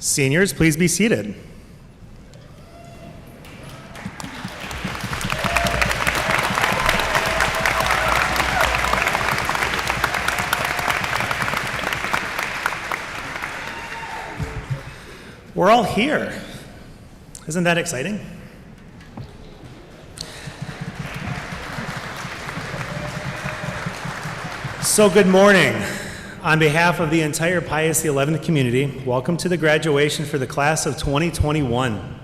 Seniors, please be seated. We're all here. Isn't that exciting? So good morning. On behalf of the entire Pius XI community, welcome to the graduation for the class of 2021.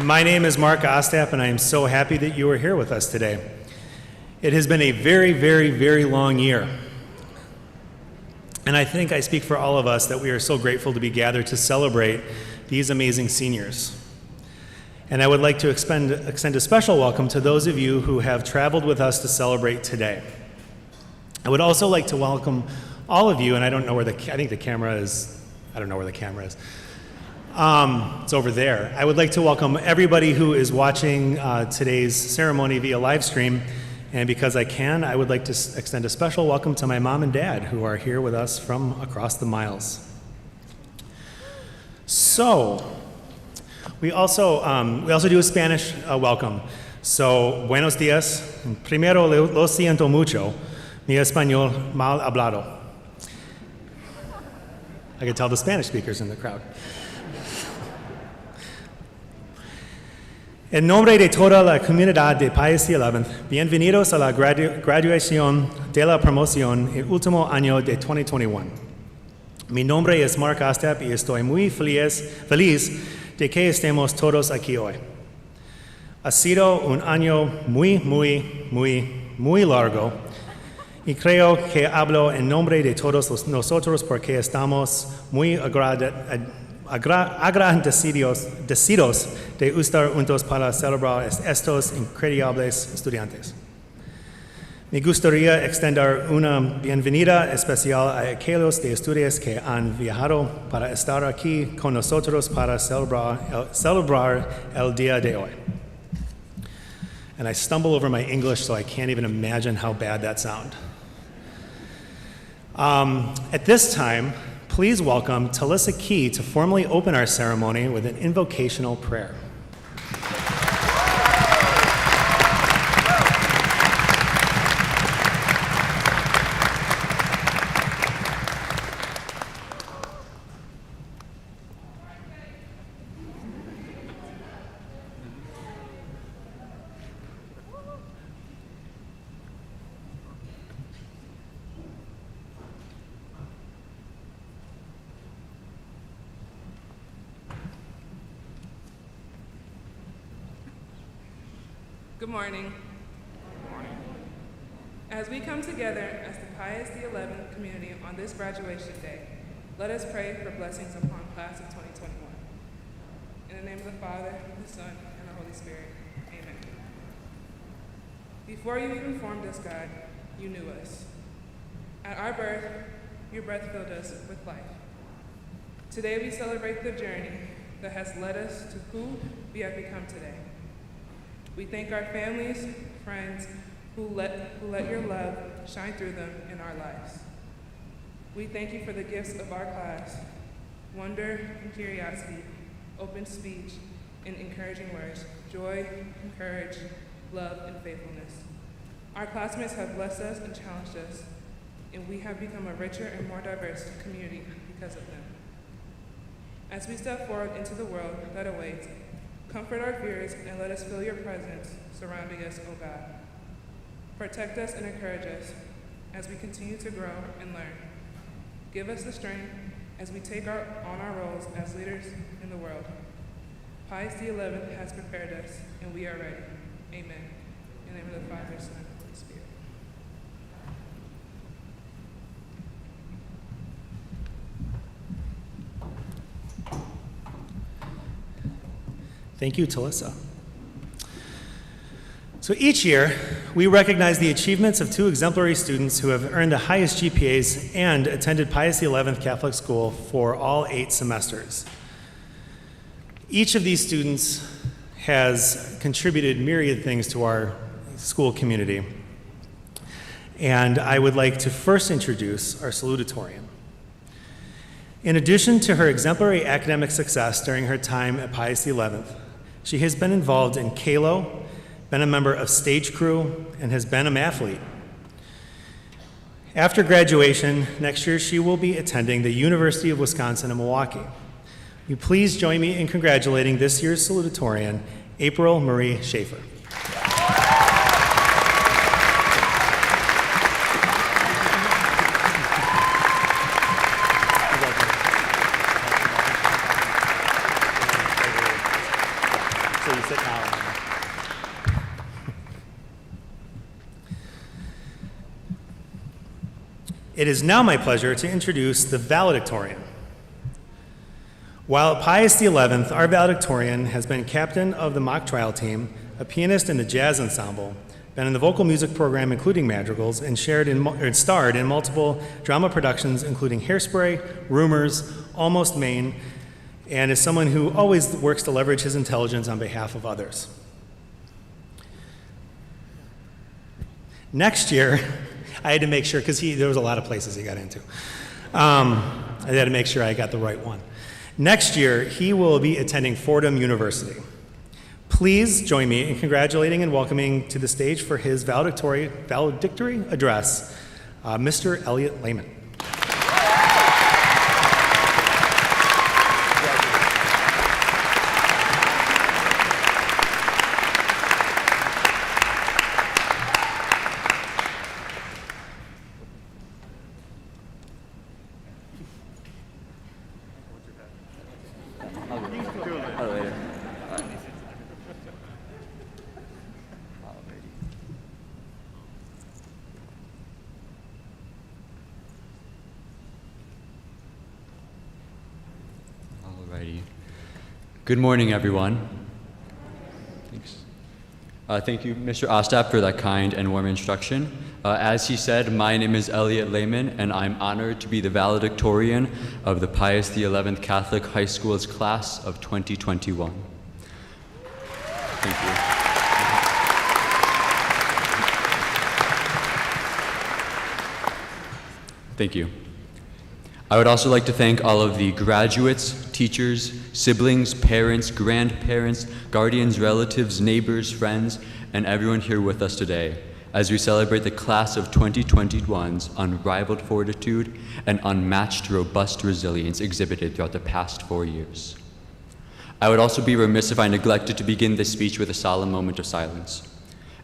My name is Mark Ostap, and I am so happy that you are here with us today. It has been a very, very, very long year. And I think I speak for all of us that we are so grateful to be gathered to celebrate these amazing seniors. And I would like to extend a special welcome to those of you who have traveled with us to celebrate today. I would also like to welcome all of you, and I don't know where I think the camera is, I don't know where the camera is. It's over there. I would like to welcome everybody who is watching today's ceremony via live stream. And because I can, I would like to extend a special welcome to my mom and dad who are here with us from across the miles. So, we also do a Spanish welcome. So, buenos días. Primero, lo siento mucho. Mi español mal hablado. I could tell the Spanish speakers in the crowd. En nombre de toda la comunidad de Pius XI, bienvenidos a la graduación de la promoción el último año de 2021. Mi nombre es Mark Ostap y estoy muy feliz de que estemos todos aquí hoy. Ha sido un año muy largo y creo que hablo en nombre de todos nosotros porque estamos muy agradecidos de estar juntos para celebrar estos increíbles estudiantes. Me gustaría extender una bienvenida especial a aquellos de estudiantes que han viajado para estar aquí con nosotros para celebrar el día de hoy. And I stumble over my English, so I can't even imagine how bad that sounds. At this time, please welcome Talissa Key to formally open our ceremony with an invocational prayer. Good morning. As we come together as the Pius XI community on this graduation day, let us pray for blessings upon class of 2021. In the name of the Father, the Son, and the Holy Spirit, amen. Before you even formed us, God, you knew us. At our birth, your breath filled us with life. Today we celebrate the journey that has led us to who we have become today. We thank our families, friends, who let your love shine through them in our lives. We thank you for the gifts of our class, wonder and curiosity, open speech, and encouraging words, joy, courage, love, and faithfulness. Our classmates have blessed us and challenged us, and we have become a richer and more diverse community because of them. As we step forward into the world that awaits, comfort our fears and let us feel your presence surrounding us, O God. Protect us and encourage us as we continue to grow and learn. Give us the strength as we take on our roles as leaders in the world. Pius XI has prepared us, and we are ready. Amen. In the name of the Father, Son, and Holy Spirit. Thank you, Talissa. So each year, we recognize the achievements of two exemplary students who have earned the highest GPAs and attended Pius XI Catholic School for all 8 semesters. Each of these students has contributed myriad things to our school community. And I would like to first introduce our salutatorian. In addition to her exemplary academic success during her time at Pius XI, she has been involved in KALO, been a member of stage crew, and has been a mathlete. After graduation, next year she will be attending the University of Wisconsin in Milwaukee. Will you please join me in congratulating this year's salutatorian, April Marie Schaefer. It is now my pleasure to introduce the valedictorian. While at Pius XI, our valedictorian has been captain of the mock trial team, a pianist in the jazz ensemble, been in the vocal music program including madrigals, and starred in multiple drama productions including Hairspray, Rumors, Almost Maine, and is someone who always works to leverage his intelligence on behalf of others. Next year, I had to make sure, because there was a lot of places he got into. I had to make sure I got the right one. Next year, he will be attending Fordham University. Please join me in congratulating and welcoming to the stage for his valedictory address, Mr. Elliot Lehman. Good morning, everyone. Thanks. Thank you, Mr. Ostap, for that kind and warm introduction. As he said, my name is Elliot Lehman, and I'm honored to be the valedictorian of the Pius XI Catholic High School's class of 2021. Thank you. Thank you. I would also like to thank all of the graduates, teachers, siblings, parents, grandparents, guardians, relatives, neighbors, friends, and everyone here with us today as we celebrate the class of 2021's unrivaled fortitude and unmatched robust resilience exhibited throughout the past 4 years. I would also be remiss if I neglected to begin this speech with a solemn moment of silence.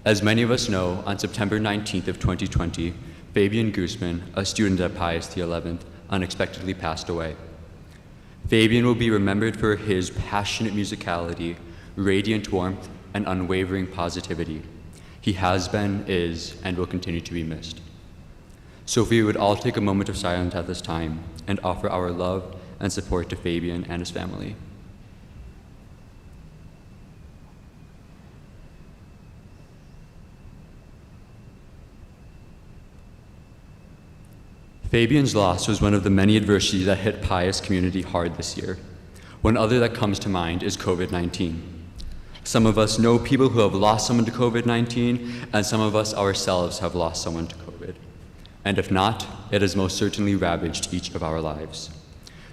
As many of us know, on September 19th of 2020, Fabian Guzman, a student at Pius XI, unexpectedly passed away. Fabian will be remembered for his passionate musicality, radiant warmth, and unwavering positivity. He has been, is, and will continue to be missed. So if we would all take a moment of silence at this time and offer our love and support to Fabian and his family. Fabian's loss was one of the many adversities that hit Pius community hard this year. One other that comes to mind is COVID-19. Some of us know people who have lost someone to COVID-19, and some of us ourselves have lost someone to COVID. And if not, it has most certainly ravaged each of our lives.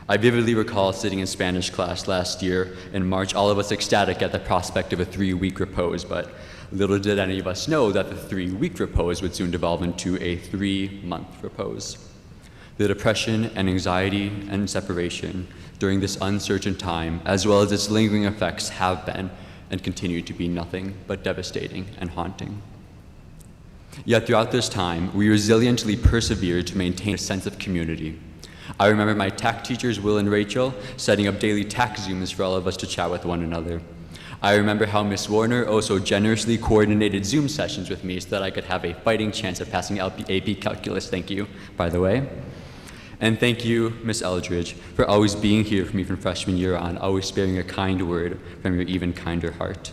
I vividly recall sitting in Spanish class last year in March, all of us ecstatic at the prospect of a 3-week repose, but little did any of us know that the 3-week repose would soon devolve into a 3-month repose. The depression and anxiety and separation during this uncertain time, as well as its lingering effects, have been and continue to be nothing but devastating and haunting. Yet throughout this time, we resiliently persevered to maintain a sense of community. I remember my TAC teachers, Will and Rachel, setting up daily TAC Zooms for all of us to chat with one another. I remember how Miss Warner also generously coordinated Zoom sessions with me so that I could have a fighting chance of passing AP Calculus, thank you, by the way. And thank you, Miss Eldridge, for always being here for me from freshman year on, always sparing a kind word from your even kinder heart.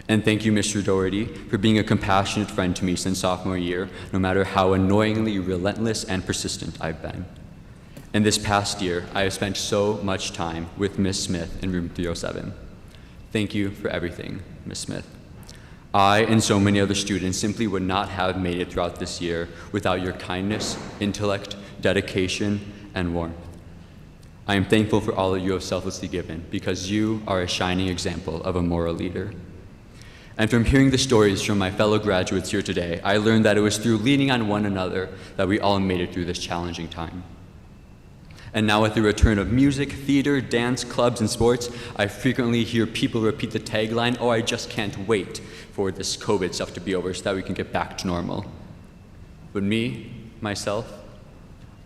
And thank you, Mr. Doherty, for being a compassionate friend to me since sophomore year, no matter how annoyingly relentless and persistent I've been. In this past year, I have spent so much time with Miss Smith in room 307. Thank you for everything, Miss Smith. I and so many other students simply would not have made it throughout this year without your kindness, intellect, dedication, and warmth. I am thankful for all that you have selflessly given, because you are a shining example of a moral leader. And from hearing the stories from my fellow graduates here today, I learned that it was through leaning on one another that we all made it through this challenging time. And now with the return of music, theater, dance, clubs, and sports, I frequently hear people repeat the tagline, "Oh, I just can't wait for this COVID stuff to be over so that we can get back to normal." But myself,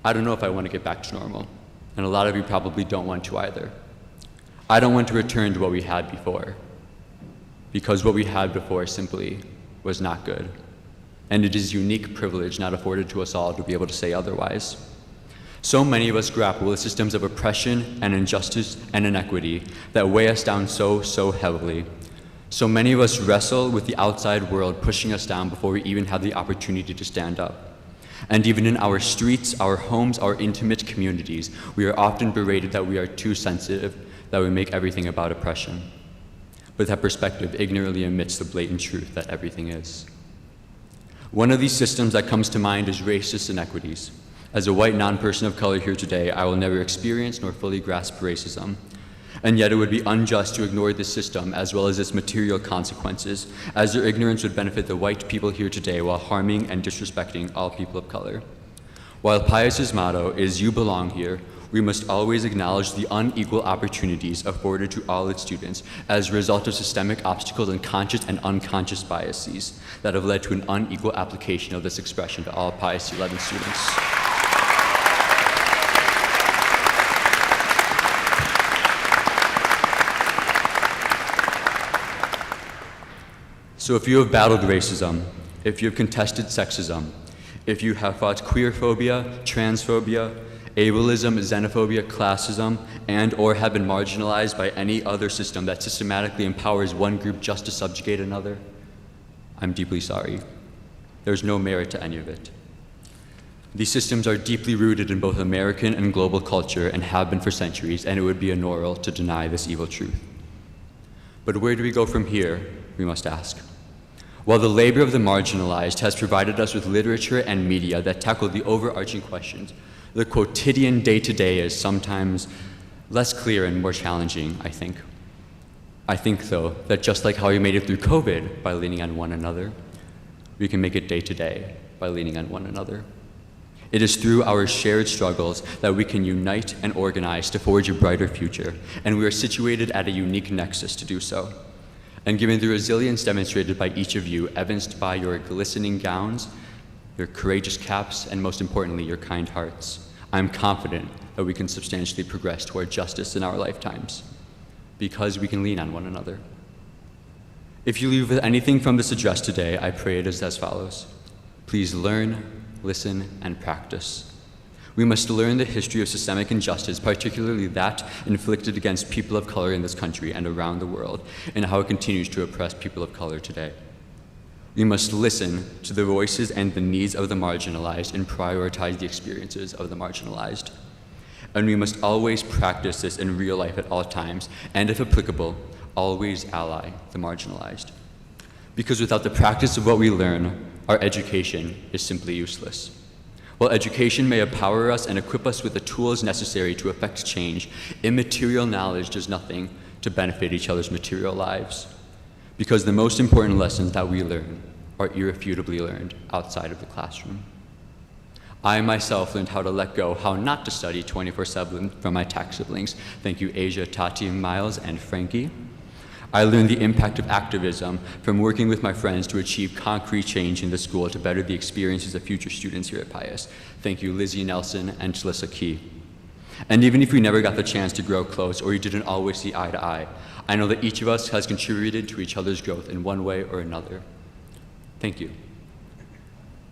I don't know if I want to get back to normal. And a lot of you probably don't want to either. I don't want to return to what we had before, because what we had before simply was not good. And it is a unique privilege not afforded to us all to be able to say otherwise. So many of us grapple with systems of oppression and injustice and inequity that weigh us down so heavily. So many of us wrestle with the outside world pushing us down before we even have the opportunity to stand up. And even in our streets, our homes, our intimate communities, we are often berated that we are too sensitive, that we make everything about oppression. But that perspective ignorantly omits the blatant truth that everything is. One of these systems that comes to mind is racist inequities. As a white non-person of color here today, I will never experience nor fully grasp racism. And yet it would be unjust to ignore this system as well as its material consequences, as their ignorance would benefit the white people here today while harming and disrespecting all people of color. While Pius's motto is "You belong here," we must always acknowledge the unequal opportunities afforded to all its students as a result of systemic obstacles and conscious and unconscious biases that have led to an unequal application of this expression to all Pius 11 students. So if you have battled racism, if you have contested sexism, if you have fought queerphobia, transphobia, ableism, xenophobia, classism, and or have been marginalized by any other system that systematically empowers one group just to subjugate another, I'm deeply sorry. There's no merit to any of it. These systems are deeply rooted in both American and global culture and have been for centuries, and it would be immoral to deny this evil truth. But where do we go from here, we must ask. While the labor of the marginalized has provided us with literature and media that tackle the overarching questions, the quotidian day-to-day is sometimes less clear and more challenging, I think. I think, though, that just like how we made it through COVID by leaning on one another, we can make it day-to-day by leaning on one another. It is through our shared struggles that we can unite and organize to forge a brighter future, and we are situated at a unique nexus to do so. And given the resilience demonstrated by each of you, evidenced by your glistening gowns, your courageous caps, and most importantly, your kind hearts, I'm confident that we can substantially progress toward justice in our lifetimes, because we can lean on one another. If you leave with anything from this address today, I pray it is as follows. Please learn, listen, and practice. We must learn the history of systemic injustice, particularly that inflicted against people of color in this country and around the world, and how it continues to oppress people of color today. We must listen to the voices and the needs of the marginalized and prioritize the experiences of the marginalized. And we must always practice this in real life at all times, and if applicable, always ally the marginalized. Because without the practice of what we learn, our education is simply useless. While education may empower us and equip us with the tools necessary to effect change, immaterial knowledge does nothing to benefit each other's material lives. Because the most important lessons that we learn are irrefutably learned outside of the classroom. I myself learned how to let go, how not to study 24/7 from my tax siblings. Thank you, Asia, Tati, Miles, and Frankie. I learned the impact of activism from working with my friends to achieve concrete change in the school to better the experiences of future students here at Pius. Thank you, Lizzie Nelson and Jalissa Key. And even if we never got the chance to grow close or you didn't always see eye to eye, I know that each of us has contributed to each other's growth in one way or another. Thank you.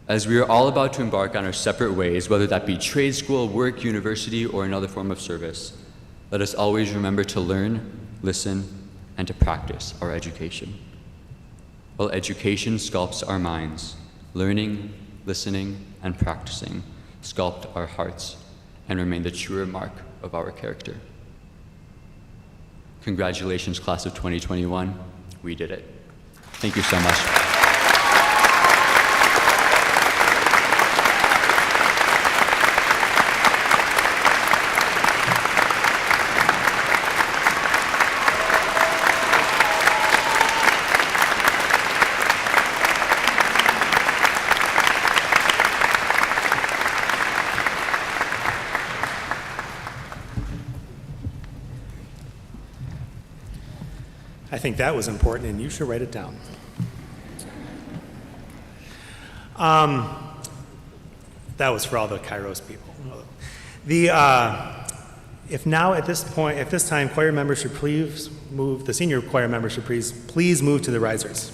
As we are all about to embark on our separate ways, whether that be trade school, work, university, or another form of service, let us always remember to learn, listen, and to practice our education. While education sculpts our minds, learning, listening, and practicing sculpt our hearts and remain the truer mark of our character. Congratulations, class of 2021. We did it. Thank you so much. I think that was important, and you should write it down. That was for all the Kairos people. If now at this time, choir members should please move. The senior choir members should please move to the risers.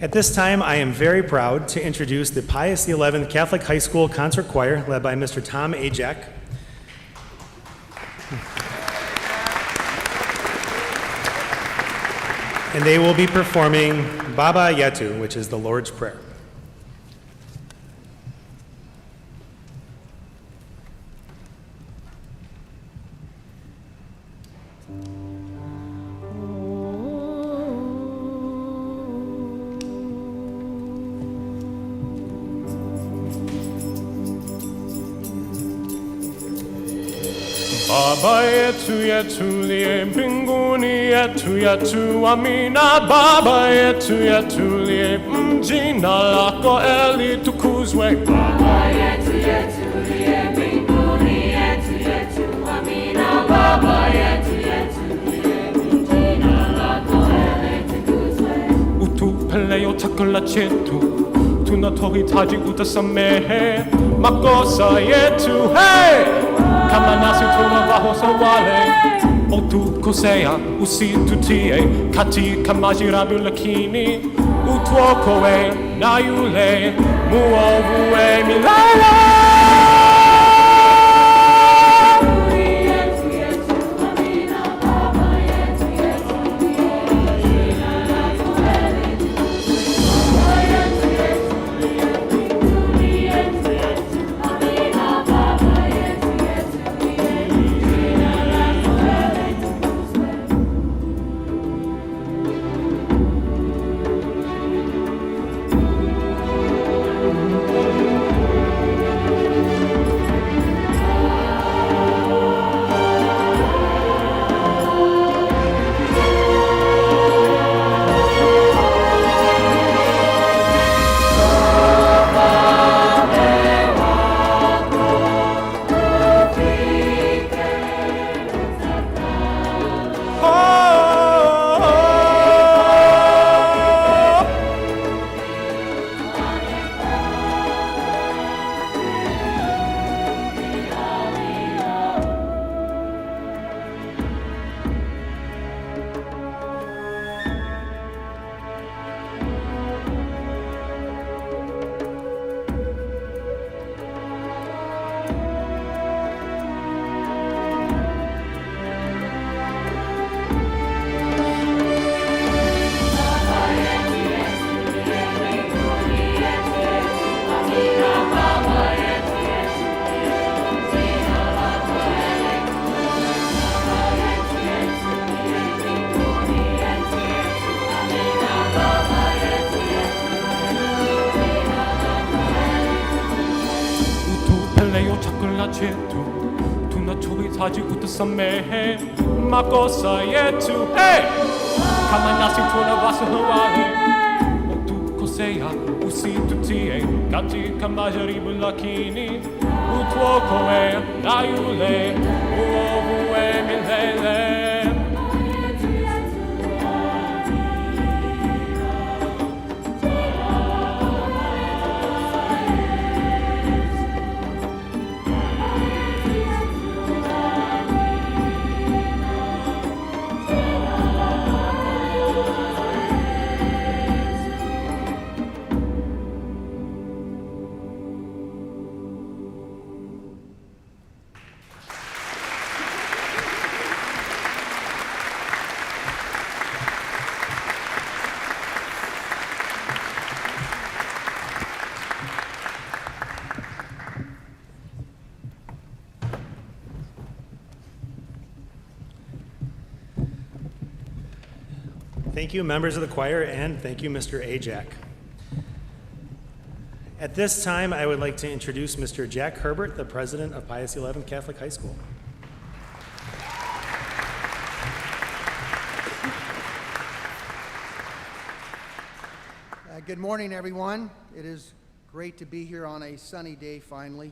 At this time, I am very proud to introduce the Pius XI Catholic High School Concert Choir, led by Mr. Tom Ajak. And they will be performing Baba Yetu, which is the Lord's Prayer. Baba yetu liye mbinguni, yetu amina. Baba yetu liye jina lako litukuzwe. Baba yetu liye mbinguni, yetu amina. Baba yetu liye jina lako litukuzwe. Utupe leo chakula chetu, tunatuhitaji utasamehe makosa yetu, hey! Kama nasi tunawakosa wale waliotukosea, usitutie katika majaribu, lakini utuokoe na yule muovu milele. tunatuhitaji utasamehe makosa yetu, hey! Kama nasi tunawasahau wale waliotukosea, usitutie katika majaribu, lakini utuokoe na yule muovu milele. Thank you, members of the choir, and thank you, Mr. Ajak. At this time, I would like to introduce Mr. Jack Herbert, the president of Pius XI Catholic High School. Good morning, everyone. It is great to be here on a sunny day finally.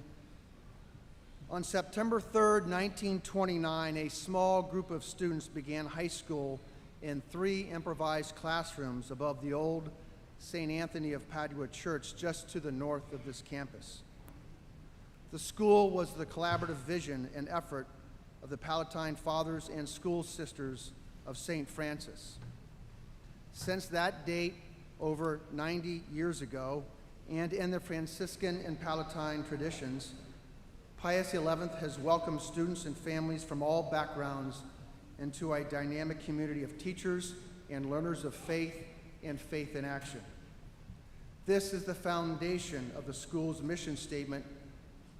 On September 3rd, 1929, a small group of students began high school in 3 improvised classrooms above the old St. Anthony of Padua Church just to the north of this campus. The school was the collaborative vision and effort of the Palatine Fathers and School Sisters of St. Francis. Since that date, over 90 years ago, and in the Franciscan and Palatine traditions, Pius XI has welcomed students and families from all backgrounds into a dynamic community of teachers and learners of faith and faith in action. This is the foundation of the school's mission statement,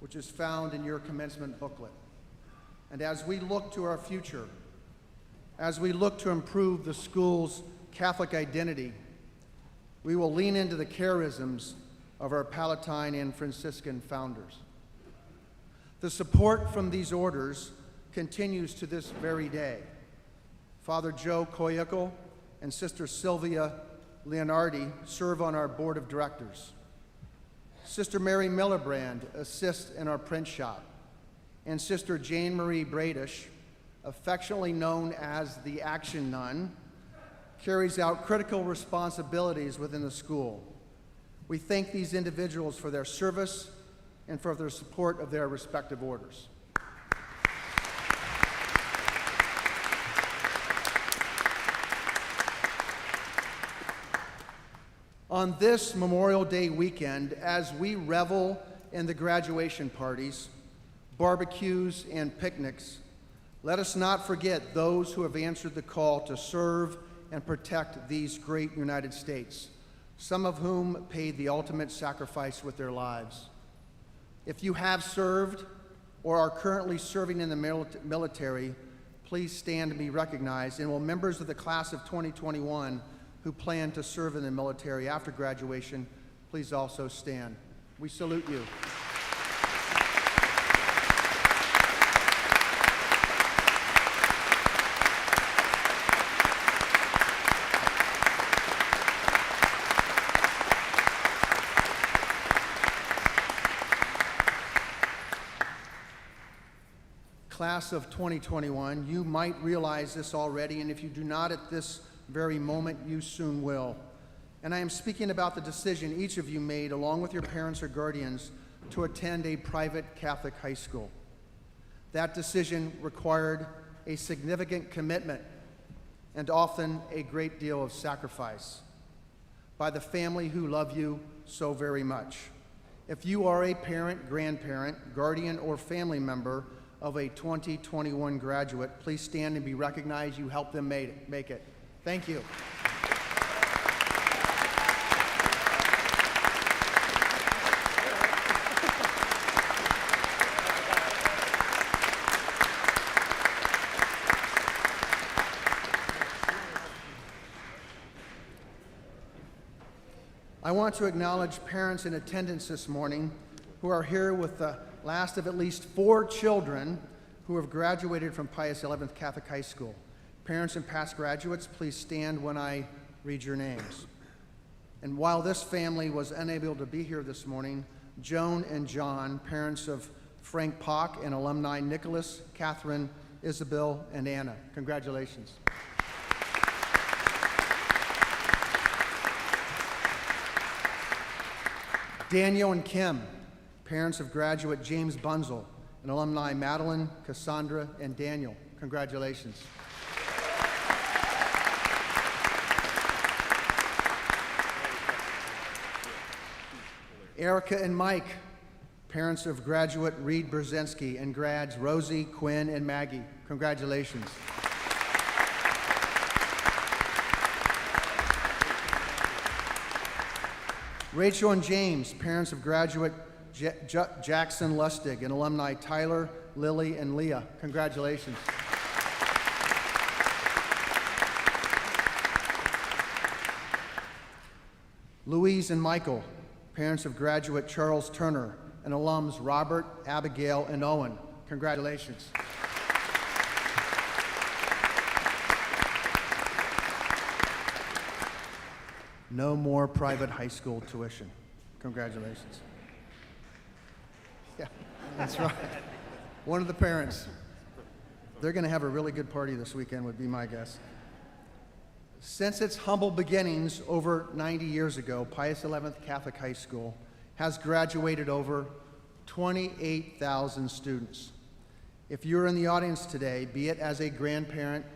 which is found in your commencement booklet. And as we look to our future, as we look to improve the school's Catholic identity, we will lean into the charisms of our Palatine and Franciscan founders. The support from these orders continues to this very day. Father Joe Coyuckel and Sister Sylvia Leonardi serve on our board of directors. Sister Mary Millerbrand assists in our print shop, and Sister Jane Marie Bradish, affectionately known as the Action Nun, carries out critical responsibilities within the school. We thank these individuals for their service and for their support of their respective orders. On this Memorial Day weekend, as we revel in the graduation parties, barbecues, and picnics, let us not forget those who have answered the call to serve and protect these great United States, some of whom paid the ultimate sacrifice with their lives. If you have served or are currently serving in the military, please stand and be recognized. And will members of the class of 2021 who plan to serve in the military after graduation, please also stand. We salute you. Class of 2021, you might realize this already, and if you do not at this very moment, you soon will. And I am speaking about the decision each of you made, along with your parents or guardians, to attend a private Catholic high school. That decision required a significant commitment and often a great deal of sacrifice by the family who love you so very much. If you are a parent, grandparent, guardian, or family member of a 2021 graduate, please stand and be recognized. You helped them make it. Thank you. I want to acknowledge parents in attendance this morning who are here with the last of at least 4 children who have graduated from Pius XI Catholic High School. Parents and past graduates, please stand when I read your names. And while this family was unable to be here this morning, Joan and John, parents of Frank Pock and alumni Nicholas, Catherine, Isabel, and Anna. Congratulations. Daniel and Kim, parents of graduate James Bunzel and alumni Madeline, Cassandra, and Daniel. Congratulations. Erica and Mike, parents of graduate Reed Brzezinski and grads Rosie, Quinn, and Maggie. Congratulations. Rachel and James, parents of graduate Jackson Lustig and alumni Tyler, Lily, and Leah. Congratulations. Louise and Michael, parents of graduate Charles Turner, and alums Robert, Abigail, and Owen. Congratulations. No more private high school tuition. Congratulations. Yeah, that's right. One of the parents. They're going to have a really good party this weekend, would be my guess. Since its humble beginnings over 90 years ago, Pius XI Catholic High School has graduated over 28,000 students. If you're in the audience today, be it as a grandparent,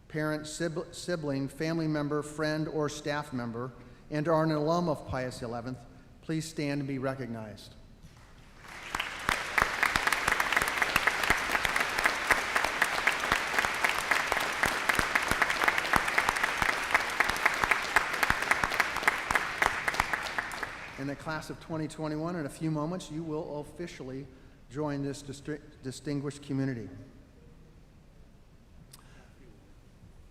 parent, sibling, family member, friend, or staff member, and are an alum of Pius XI, please stand and be recognized. In the class of 2021, in a few moments, you will officially join this distinguished community.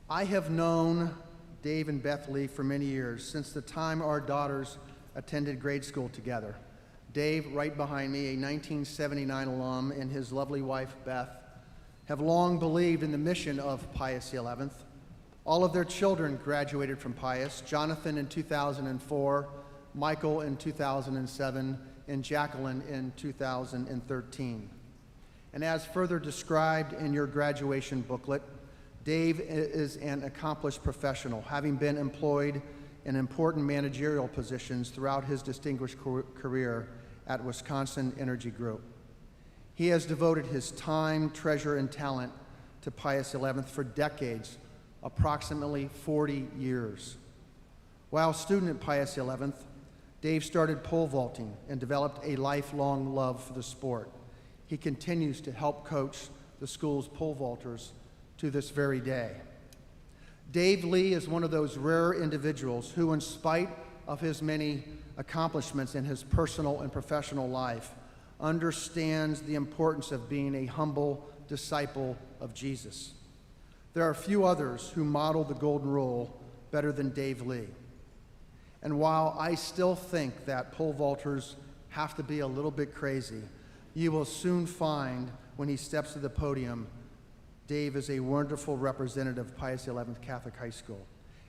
I have known Dave and Beth Lee for many years, since the time our daughters attended grade school together. Dave, right behind me, a 1979 alum, and his lovely wife, Beth, have long believed in the mission of Pius XI. All of their children graduated from Pius, Jonathan in 2004, Michael in 2007, and Jacqueline in 2013. And as further described in your graduation booklet, Dave is an accomplished professional, having been employed in important managerial positions throughout his distinguished career at Wisconsin Energy Group. He has devoted his time, treasure, and talent to Pius XI for decades, approximately 40 years. While student at Pius XI, Dave started pole vaulting and developed a lifelong love for the sport. He continues to help coach the school's pole vaulters to this very day. Dave Lee is one of those rare individuals who, in spite of his many accomplishments in his personal and professional life, understands the importance of being a humble disciple of Jesus. There are few others who model the golden rule better than Dave Lee. And while I still think that pole vaulters have to be a little bit crazy, you will soon find when he steps to the podium, Dave is a wonderful representative of Pius XI Catholic High School.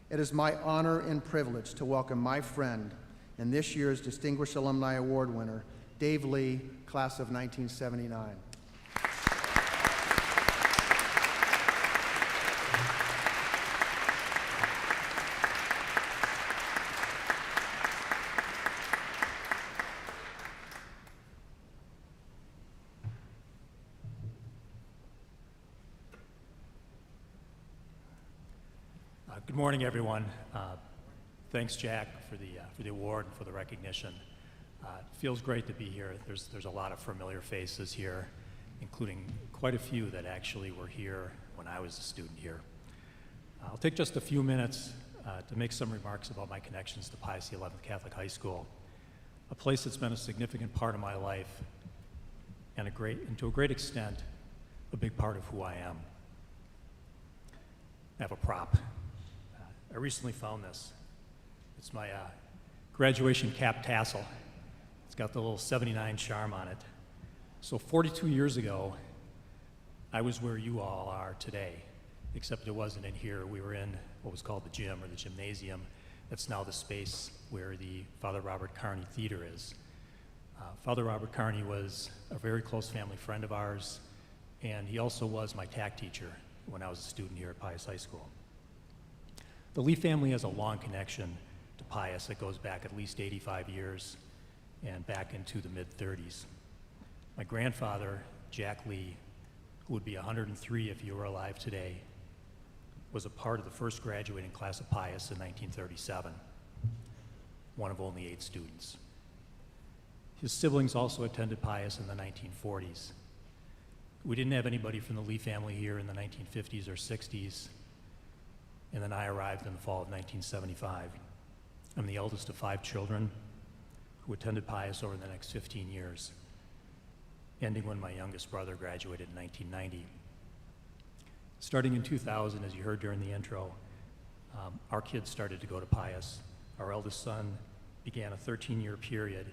It is my honor and privilege to welcome my friend and this year's Distinguished Alumni Award winner, Dave Lee, class of 1979. Good morning, everyone. Thanks, Jack, for the award and for the recognition. It feels great to be here. There's a lot of familiar faces here, including quite a few that actually were here when I was a student here. I'll take just a few minutes to make some remarks about my connections to Pius XI Catholic High School, a place that's been a significant part of my life and to a great extent, a big part of who I am. I have a prop. I recently found this. It's my graduation cap tassel. It's got the little 79 charm on it. So 42 years ago, I was where you all are today, except it wasn't in here. We were in what was called the gym or the gymnasium. That's now the space where the Father Robert Carney Theater is. Father Robert Carney was a very close family friend of ours, and he also was my TAC teacher when I was a student here at Pius High School. The Lee family has a long connection to Pius that goes back at least 85 years and back into the mid-30s. My grandfather, Jack Lee, who would be 103 if he were alive today, was a part of the first graduating class of Pius in 1937, one of only 8 students. His siblings also attended Pius in the 1940s. We didn't have anybody from the Lee family here in the 1950s or 60s, and then I arrived in the fall of 1975. I'm the eldest of 5 children who attended Pius over the next 15 years, ending when my youngest brother graduated in 1990. Starting in 2000, as you heard during the intro, our kids started to go to Pius. Our eldest son began a 13-year period.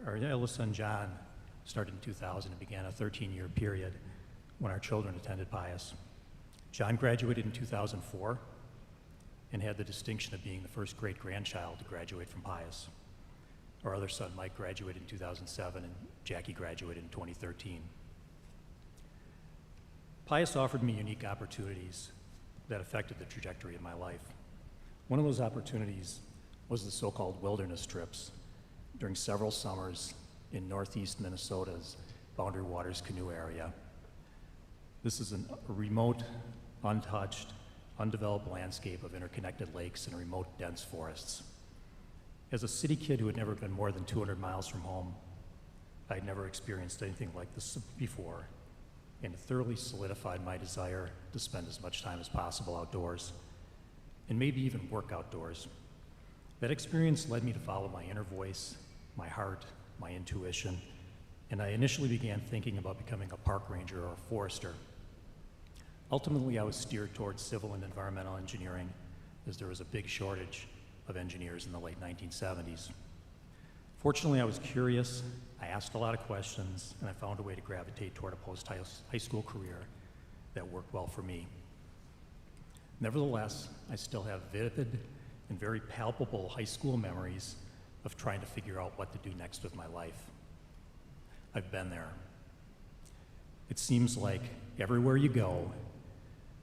Our eldest son, John, started in 2000 and began a 13-year period when our children attended Pius. John graduated in 2004 and had the distinction of being the first great-grandchild to graduate from Pius. Our other son, Mike, graduated in 2007, and Jackie graduated in 2013. Pius offered me unique opportunities that affected the trajectory of my life. One of those opportunities was the so-called wilderness trips during several summers in northeast Minnesota's Boundary Waters canoe area. This is a remote, untouched, undeveloped landscape of interconnected lakes and remote, dense forests. As a city kid who had never been more than 200 miles from home, I had never experienced anything like this before, and it thoroughly solidified my desire to spend as much time as possible outdoors, and maybe even work outdoors. That experience led me to follow my inner voice, my heart, my intuition, and I initially began thinking about becoming a park ranger or a forester. Ultimately, I was steered towards civil and environmental engineering, as there was a big shortage of engineers in the late 1970s. Fortunately, I was curious, I asked a lot of questions, and I found a way to gravitate toward a post-high school career that worked well for me. Nevertheless, I still have vivid and very palpable high school memories of trying to figure out what to do next with my life. I've been there. It seems like everywhere you go,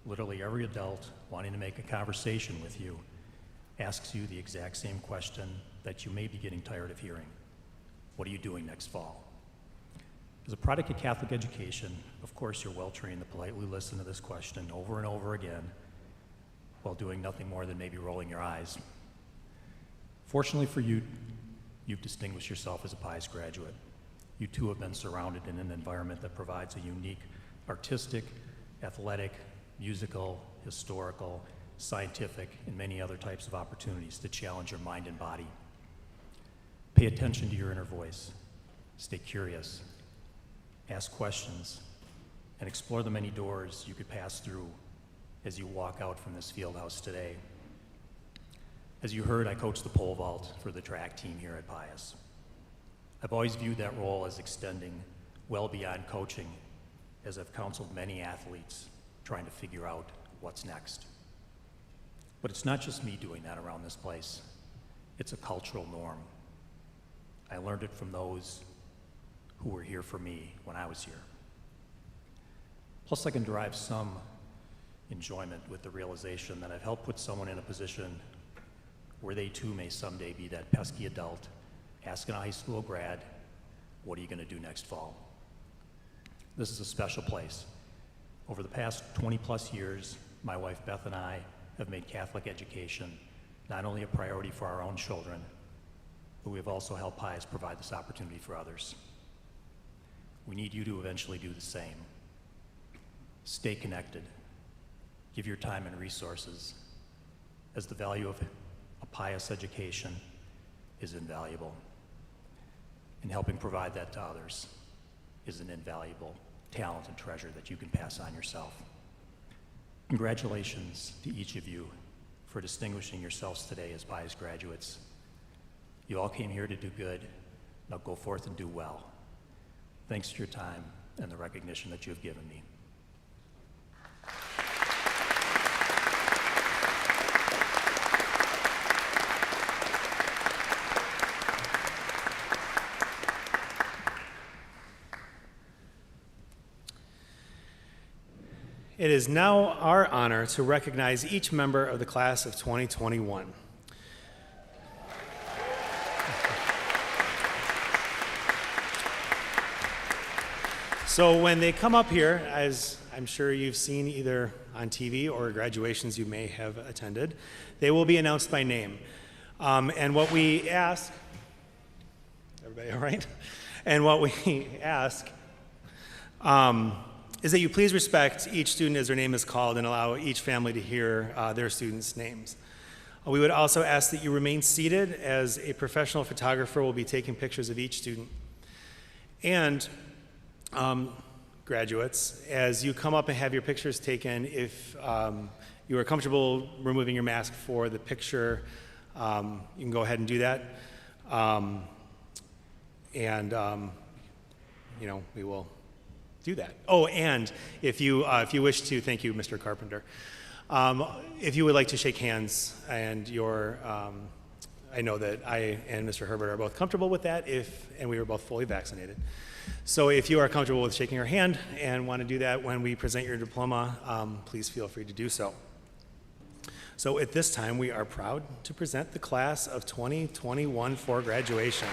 literally every adult wanting to make a conversation with you asks you the exact same question that you may be getting tired of hearing. What are you doing next fall? As a product of Catholic education, of course you're well trained to politely listen to this question over and over again while doing nothing more than maybe rolling your eyes. Fortunately for you, you've distinguished yourself as a Pius graduate. You too have been surrounded in an environment that provides a unique artistic, athletic, musical, historical, scientific, and many other types of opportunities to challenge your mind and body. Pay attention to your inner voice. Stay curious. Ask questions, and explore the many doors you could pass through as you walk out from this field house today. As you heard, I coach the pole vault for the track team here at Pius. I've always viewed that role as extending well beyond coaching, as I've counseled many athletes trying to figure out what's next. But it's not just me doing that around this place. It's a cultural norm. I learned it from those who were here for me when I was here. Plus, I can derive some enjoyment with the realization that I've helped put someone in a position where they too may someday be that pesky adult asking a high school grad, what are you going to do next fall? This is a special place. Over the past 20 plus years, my wife Beth and I have made Catholic education not only a priority for our own children, but we have also helped Pius provide this opportunity for others. We need you to eventually do the same. Stay connected. Give your time and resources, as the value of a Pius education is invaluable. And helping provide that to others is an invaluable talent and treasure that you can pass on yourself. Congratulations to each of you for distinguishing yourselves today as Pius graduates. You all came here to do good. Now go forth and do well. Thanks for your time and the recognition that you have given me. It is now our honor to recognize each member of the class of 2021. So when they come up here, as I'm sure you've seen either on TV or graduations you may have attended, they will be announced by name. And what we ask, everybody all right? And what we ask is that you please respect each student as their name is called and allow each family to hear their students' names. We would also ask that you remain seated, as a professional photographer will be taking pictures of each student. And graduates, as you come up and have your pictures taken, if you are comfortable removing your mask for the picture, you can go ahead and do that. We will do that. Oh, and if you wish to, thank you, Mr. Carpenter. If you would like to shake hands, and I know that I and Mr. Herbert are both comfortable with that, and we were both fully vaccinated. So if you are comfortable with shaking our hand and want to do that when we present your diploma, please feel free to do so. So at this time, we are proud to present the class of 2021 for graduation.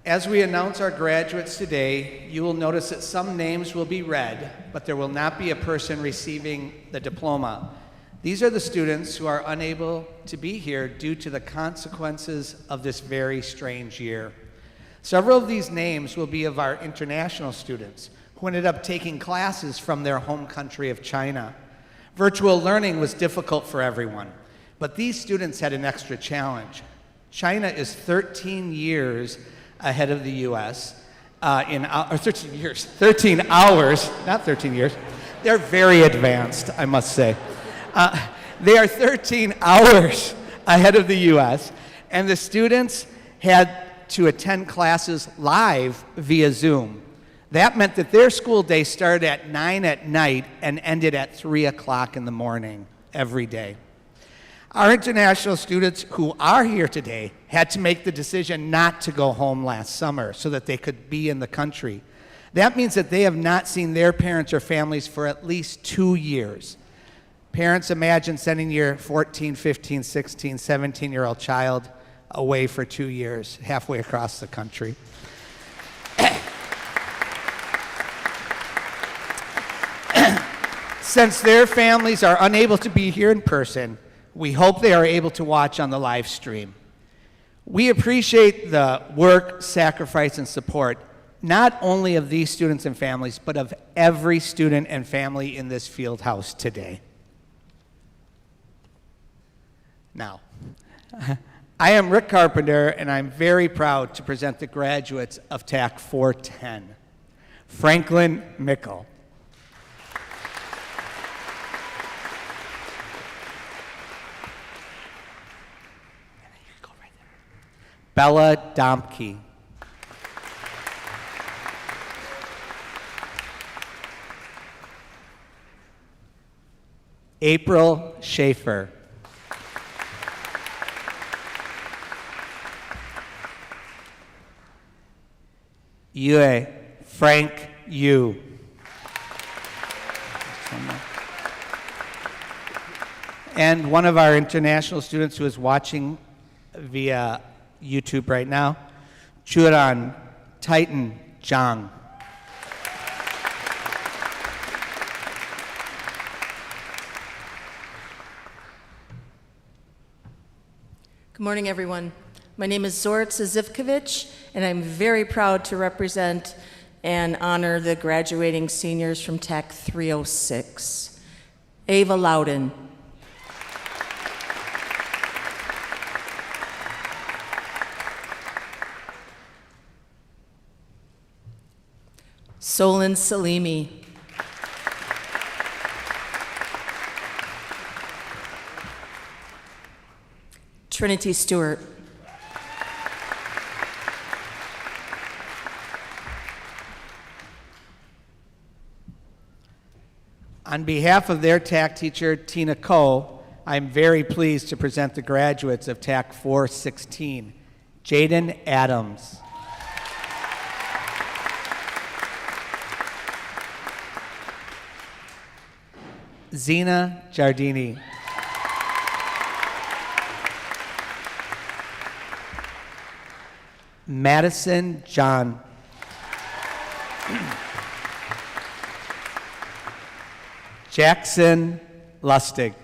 As we announce our graduates today, you will notice that some names will be read, but there will not be a person receiving the diploma. These are the students who are unable to be here due to the consequences of this very strange year. Several of these names will be of our international students who ended up taking classes from their home country of China. Virtual learning was difficult for everyone, but these students had an extra challenge. China is 13 years ahead of the U.S. 13 hours, not 13 years. They're very advanced, I must say. They are 13 hours ahead of the U.S., and the students had to attend classes live via Zoom. That meant that their school day started at 9 at night and ended at 3 o'clock in the morning every day. Our international students who are here today had to make the decision not to go home last summer so that they could be in the country. That means that they have not seen their parents or families for at least 2 years. Parents, imagine sending your 14, 15, 16, 17-year-old child away for 2 years, halfway across the country. Since their families are unable to be here in person, we hope they are able to watch on the live stream. We appreciate the work, sacrifice, and support, not only of these students and families, but of every student and family in this field house today. Now, I am Rick Carpenter, and I'm very proud to present the graduates of TAC 410. Franklin Mickle. Bella Domke. April Schaefer. Yue Frank Yu. And one of our international students who is watching via YouTube right now, Churan Titan Zhang. Good morning, everyone. My name is Zoritza Zivkovic, and I'm very proud to represent and honor the graduating seniors from TAC 306. Ava Loudon. Solon Salimi. Trinity Stewart. On behalf of their TAC teacher, Tina Coe, I'm very pleased to present the graduates of TAC 416, Jaden Adams. Zena Giardini. Madison John. Jackson Lustig.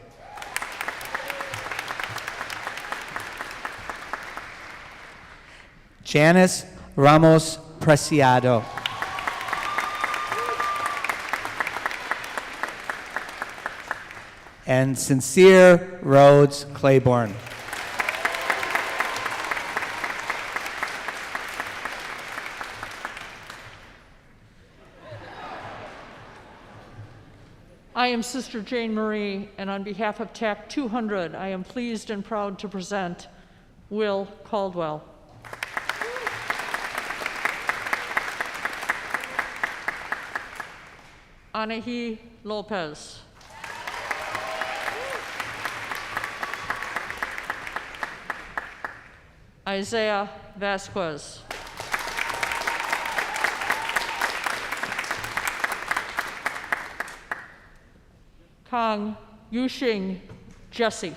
Janice Ramos Preciado. and Sincere Rhodes Claiborne. I am Sister Jane Marie, and on behalf of TAC 200, I am pleased and proud to present Will Caldwell. Anahi Lopez. Isaiah Vasquez. Kang Yuxing Jesse.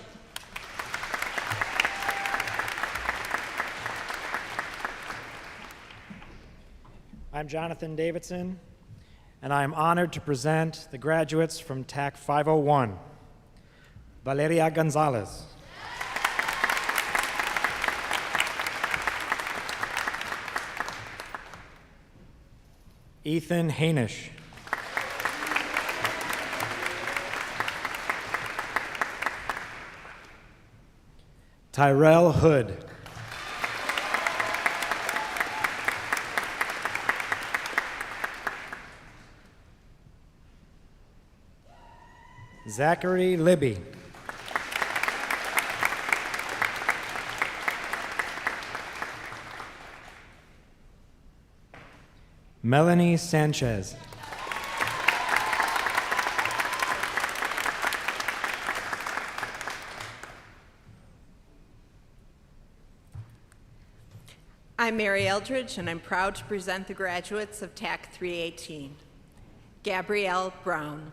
I'm Jonathan Davidson, and I am honored to present the graduates from TAC 501. Valeria Gonzalez. Ethan Hainish. Tyrell Hood. Zachary Libby. Melanie Sanchez. I'm Mary Eldridge, and I'm proud to present the graduates of TAC 318. Gabrielle Brown.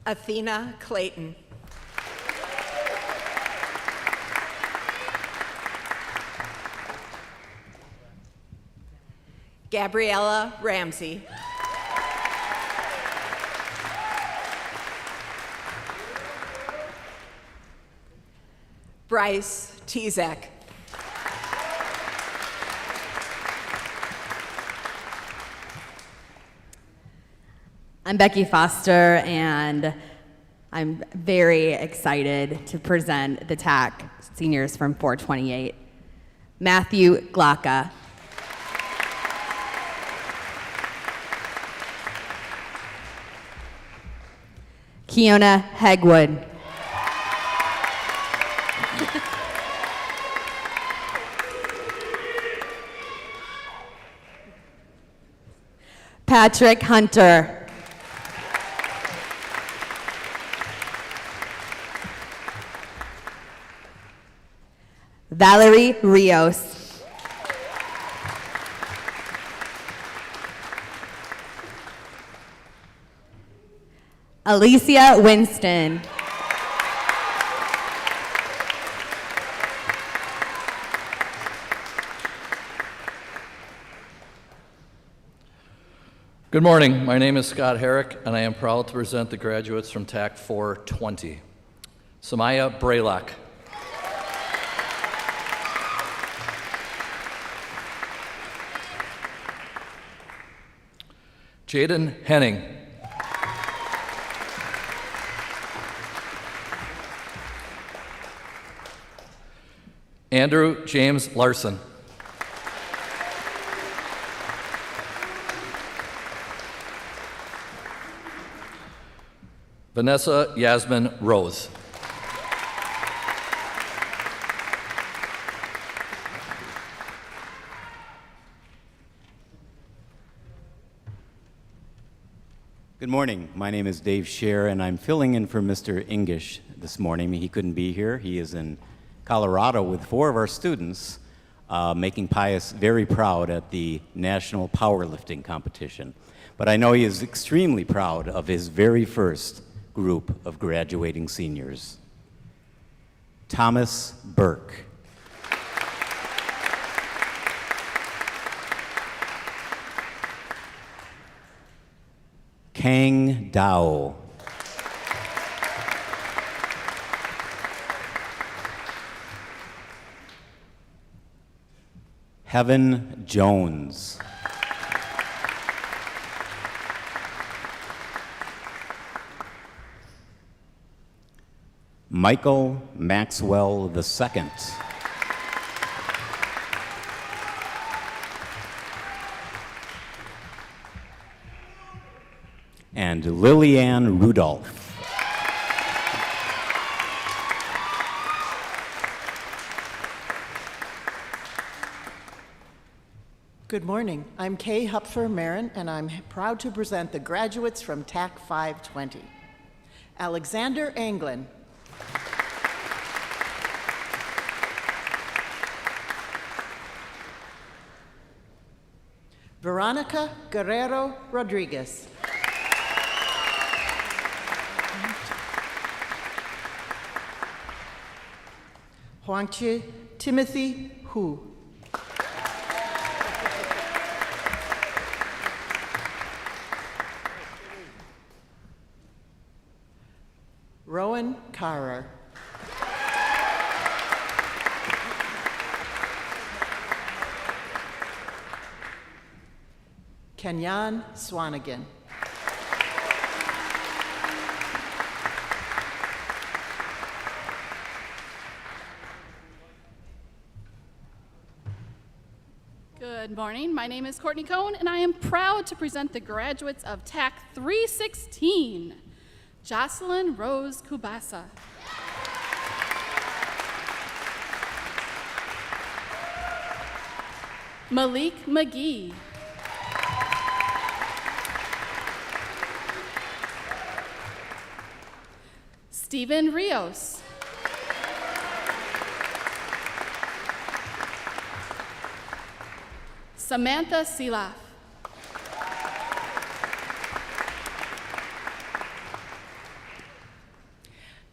Athena Clayton. Gabriella Ramsey. Bryce Tezak. I'm Becky Foster, and I'm very excited to present the TAC seniors from 428. Matthew Glocka. Kiona Hegwood. Patrick Hunter. Valerie Rios. Alicia Winston. Good morning. My name is Scott Herrick, and I am proud to present the graduates from TAC 420. Samaya Braylock. Jaden Henning. Andrew James Larson. Vanessa Yasmin Rose. Good morning. My name is Dave Scher, and I'm filling in for Mr. English this morning. He couldn't be here. He is in Colorado with 4 of our students, making Pius very proud at the National Powerlifting Competition. But I know he is extremely proud of his very first group of graduating seniors. Thomas Burke. Kang Dao. Heaven Jones. Michael Maxwell II. And Lillian Rudolph. Good morning. I'm Kay Hupfer-Marin, and I'm proud to present the graduates from TAC 520. Alexander Anglin. Veronica Guerrero Rodriguez. Huangchi Timothy Hu. Rowan Carrer. Kenyan Swanigan. Good morning. My name is Courtney Cohn, and I am proud to present the graduates of TAC 316. Jocelyn Rose Kubasa. Malik McGee. Stephen Rios. Samantha Silaf.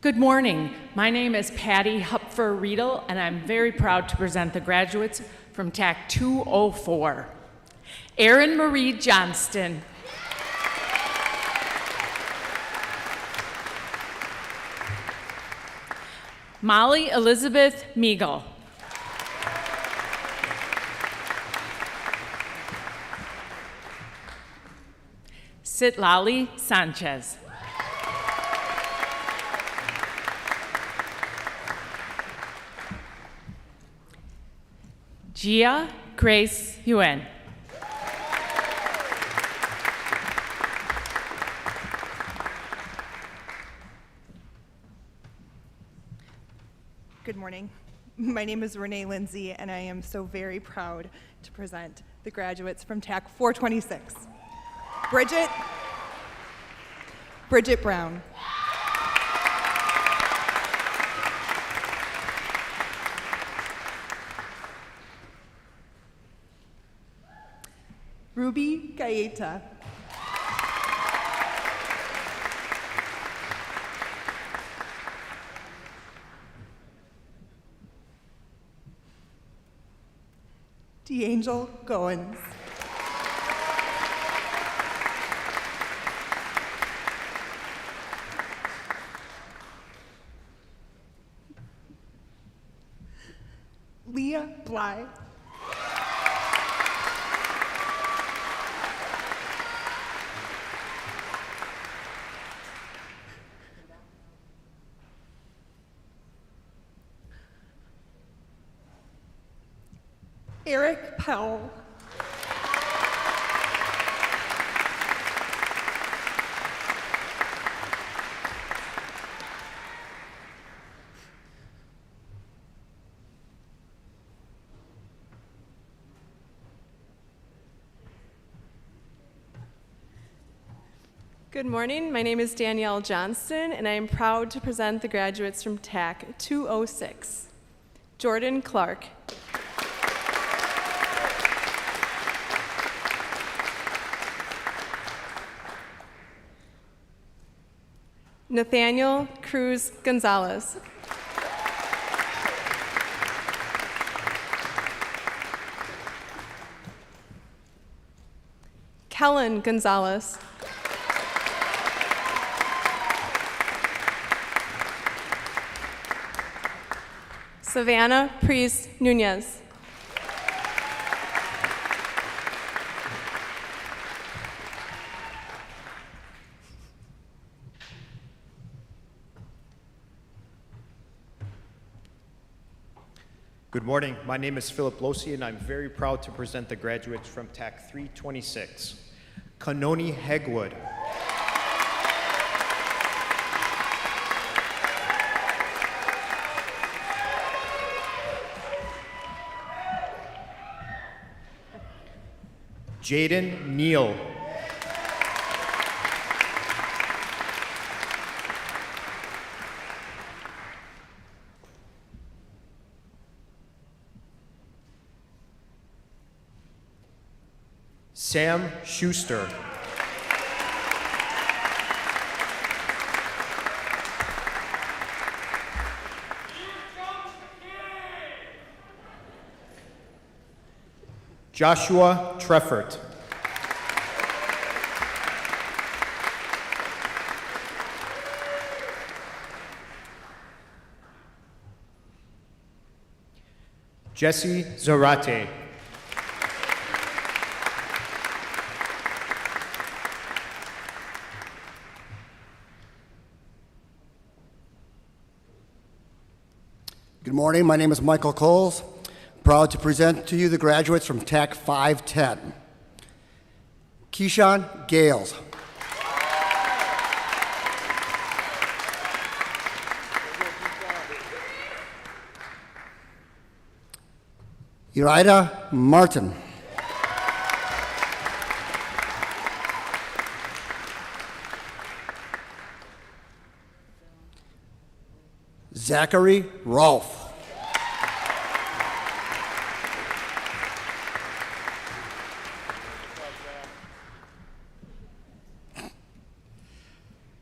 Good morning. My name is Patty Hupfer-Riedel, and I'm very proud to present the graduates from TAC 204. Erin Marie Johnston. Molly Elizabeth Meagle. Sitlali Sanchez. Gia Grace Yuen. Good morning. My name is Renee Lindsay, and I am so very proud to present the graduates from TAC 426. Bridget Brown. Ruby Gaeta. D'Angel Goins. Leah Bly. Eric Powell. Good morning. My name is Danielle Johnston, and I am proud to present the graduates from TAC 206. Jordan Clark. Nathaniel Cruz Gonzalez. Kellen Gonzalez. Savannah Priest Nunez. Good morning. My name is Philip Losi, and I'm very proud to present the graduates from TAC 326. Kanoni Hegwood. Jaden Neal. Sam Schuster. Joshua Treffert. Jesse Zarate. Good morning. My name is Michael Coles. Proud to present to you the graduates from TAC 510. Keyshawn Gales. Iraida Martin. Zachary Rolfe.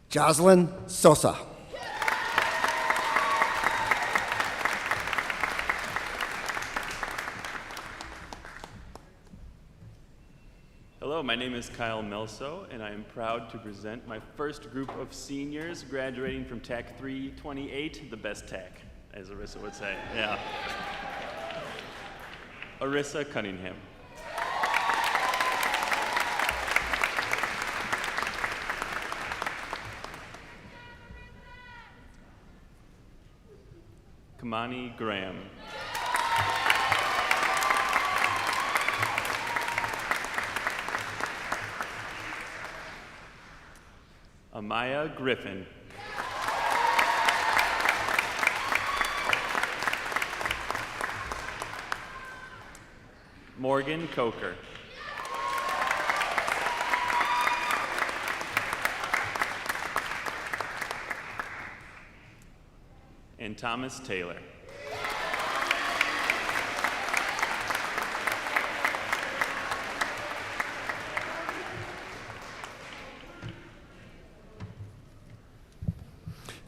Jocelyn Sosa. Hello, my name is Kyle Melso, and I am proud to present my first group of seniors graduating from TAC 328, the best TAC, as Arissa would say. Yeah. Arissa Cunningham. Kamani Graham. Amaya Griffin. Morgan Coker. And Thomas Taylor.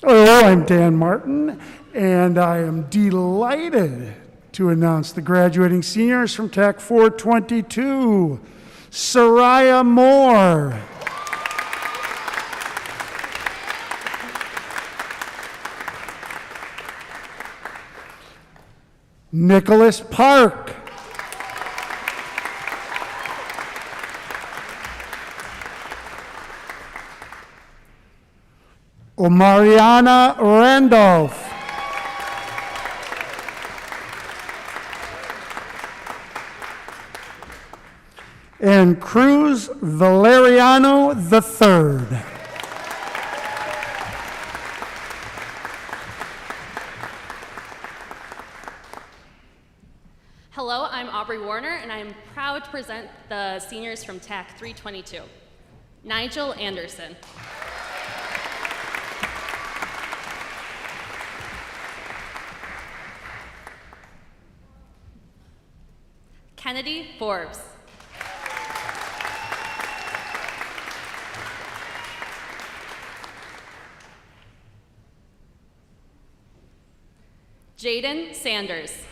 Hello, I'm Dan Martin, and I am delighted to announce the graduating seniors from TAC 422. Soraya Moore. Nicholas Park. Omariana Randolph. And Cruz Valeriano III. Hello, I'm Aubrey Warner, and I am proud to present the seniors from TAC 322. Nigel Anderson. Kennedy Forbes. Jaden Sanders.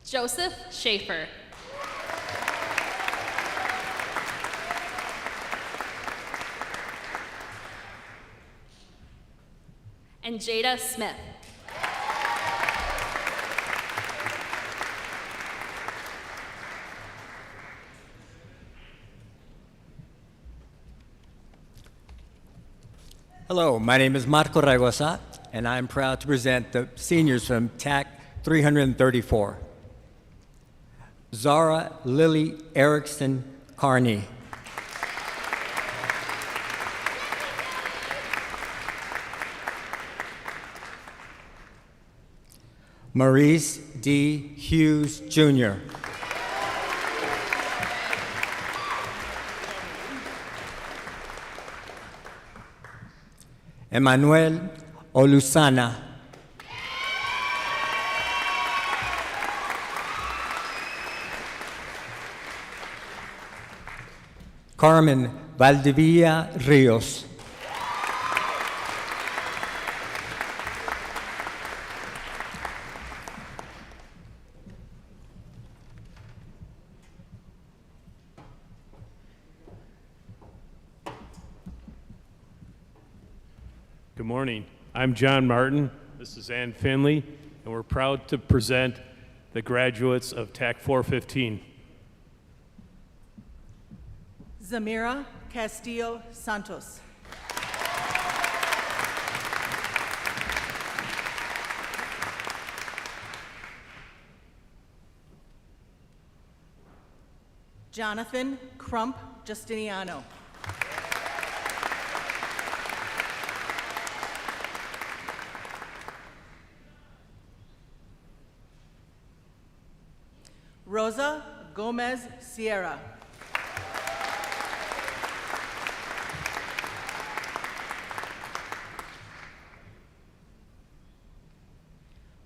Joseph Schaefer. And Jada Smith. Hello, my name is Marco Ragosa, and I'm proud to present the seniors from TAC 334. Zara Lily Erickson Carney. Maurice D. Hughes, Jr. Emmanuel Olusana. Carmen Valdivia Rios. Good morning. I'm John Martin. This is Ann Finley, and we're proud to present the graduates of TAC 415. Zamira Castillo Santos. Jonathan Crump Justiniano. Rosa Gomez Sierra.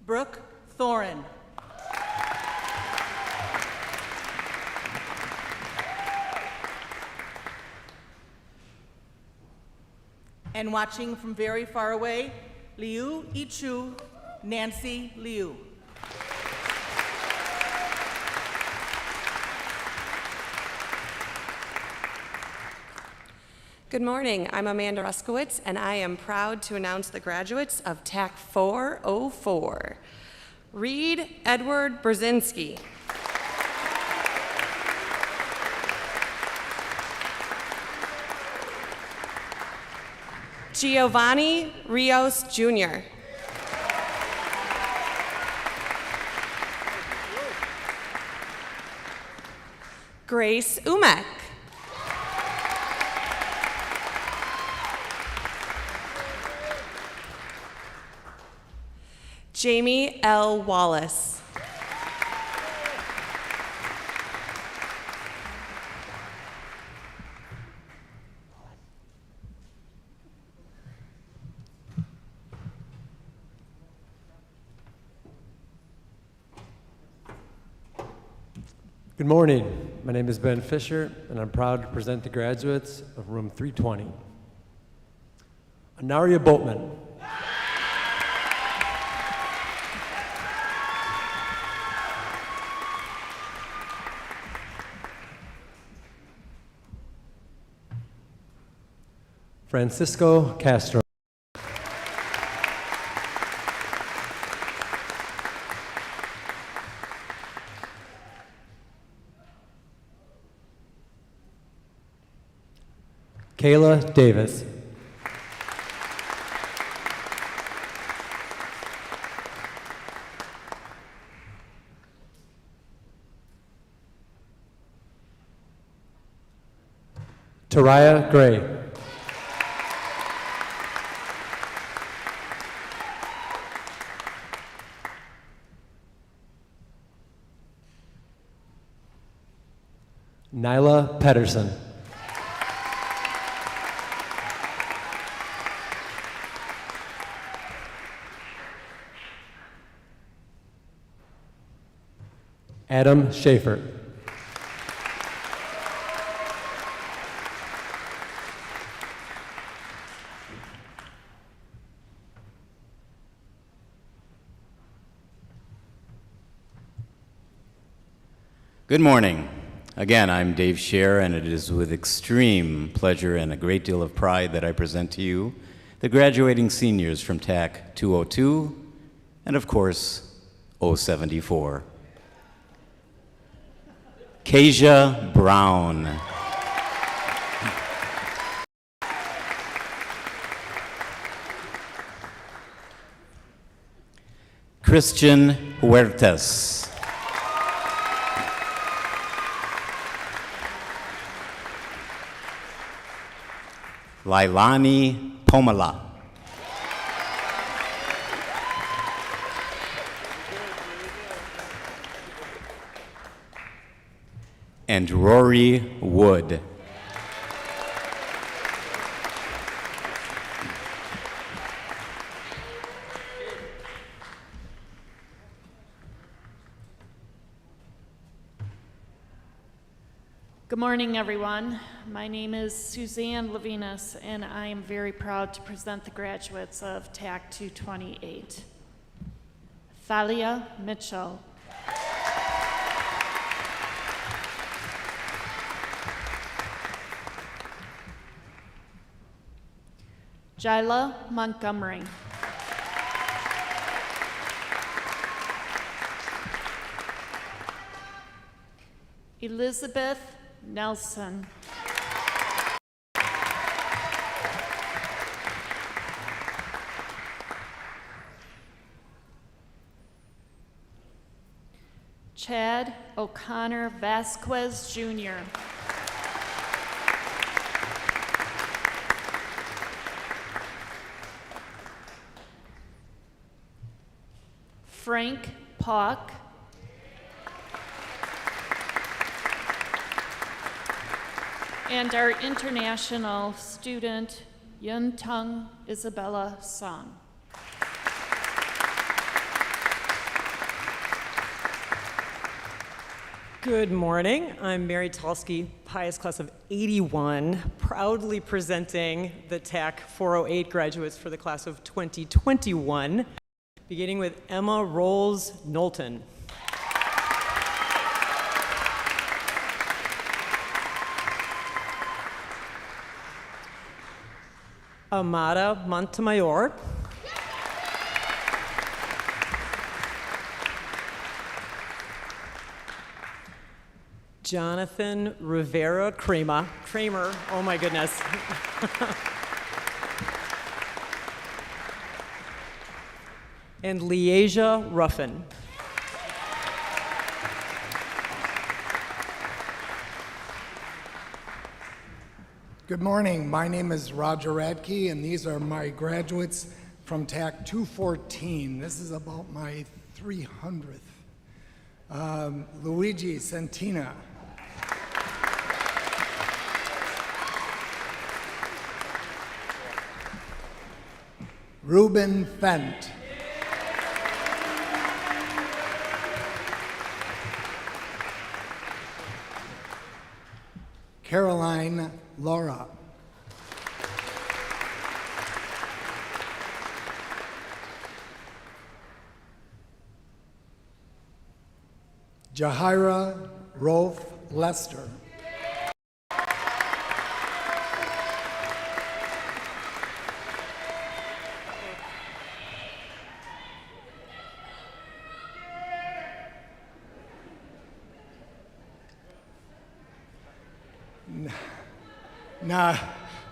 Brooke Thorin. And watching from very far away, Liu Ichu Nancy Liu. Good morning. I'm Amanda Ruskowitz, and I am proud to announce the graduates of TAC 404. Reed Edward Brzezinski. Giovanni Rios, Jr. Grace Umek. Jamie L. Wallace. Good morning. My name is Ben Fisher, and I'm proud to present the graduates of room 320. Anaria Boatman. Francisco Castro. Kayla Davis. Taraya Gray. Nyla Pedersen. Adam Schaefer. Good morning. Again, I'm Dave Scher, and it is with extreme pleasure and a great deal of pride that I present to you the graduating seniors from TAC 202 and, of course, 074. Kasia Brown. Christian Huertas. Lailani Pomala. And Rory Wood. Good morning, everyone. My name is Suzanne Levinas, and I am very proud to present the graduates of TAC 228. Thalia Mitchell. Jyla Montgomery. Elizabeth Nelson. Chad O'Connor Vasquez, Jr. Frank Pock. And our international student, Yun Tung Isabella Song. Good morning. I'm Mary Tulsky, Pius Class of 81, proudly presenting the TAC 408 graduates for the class of 2021, beginning with Emma Rolls Knowlton. Amada Montemayor. Jonathan Rivera Kramer, oh my goodness. And Liesia Ruffin. Good morning. My name is Roger Radke, and these are my graduates from TAC 214. This is about my 300th. Luigi Santina. Ruben Fent. Caroline Laura. Jahira Rolf Lester.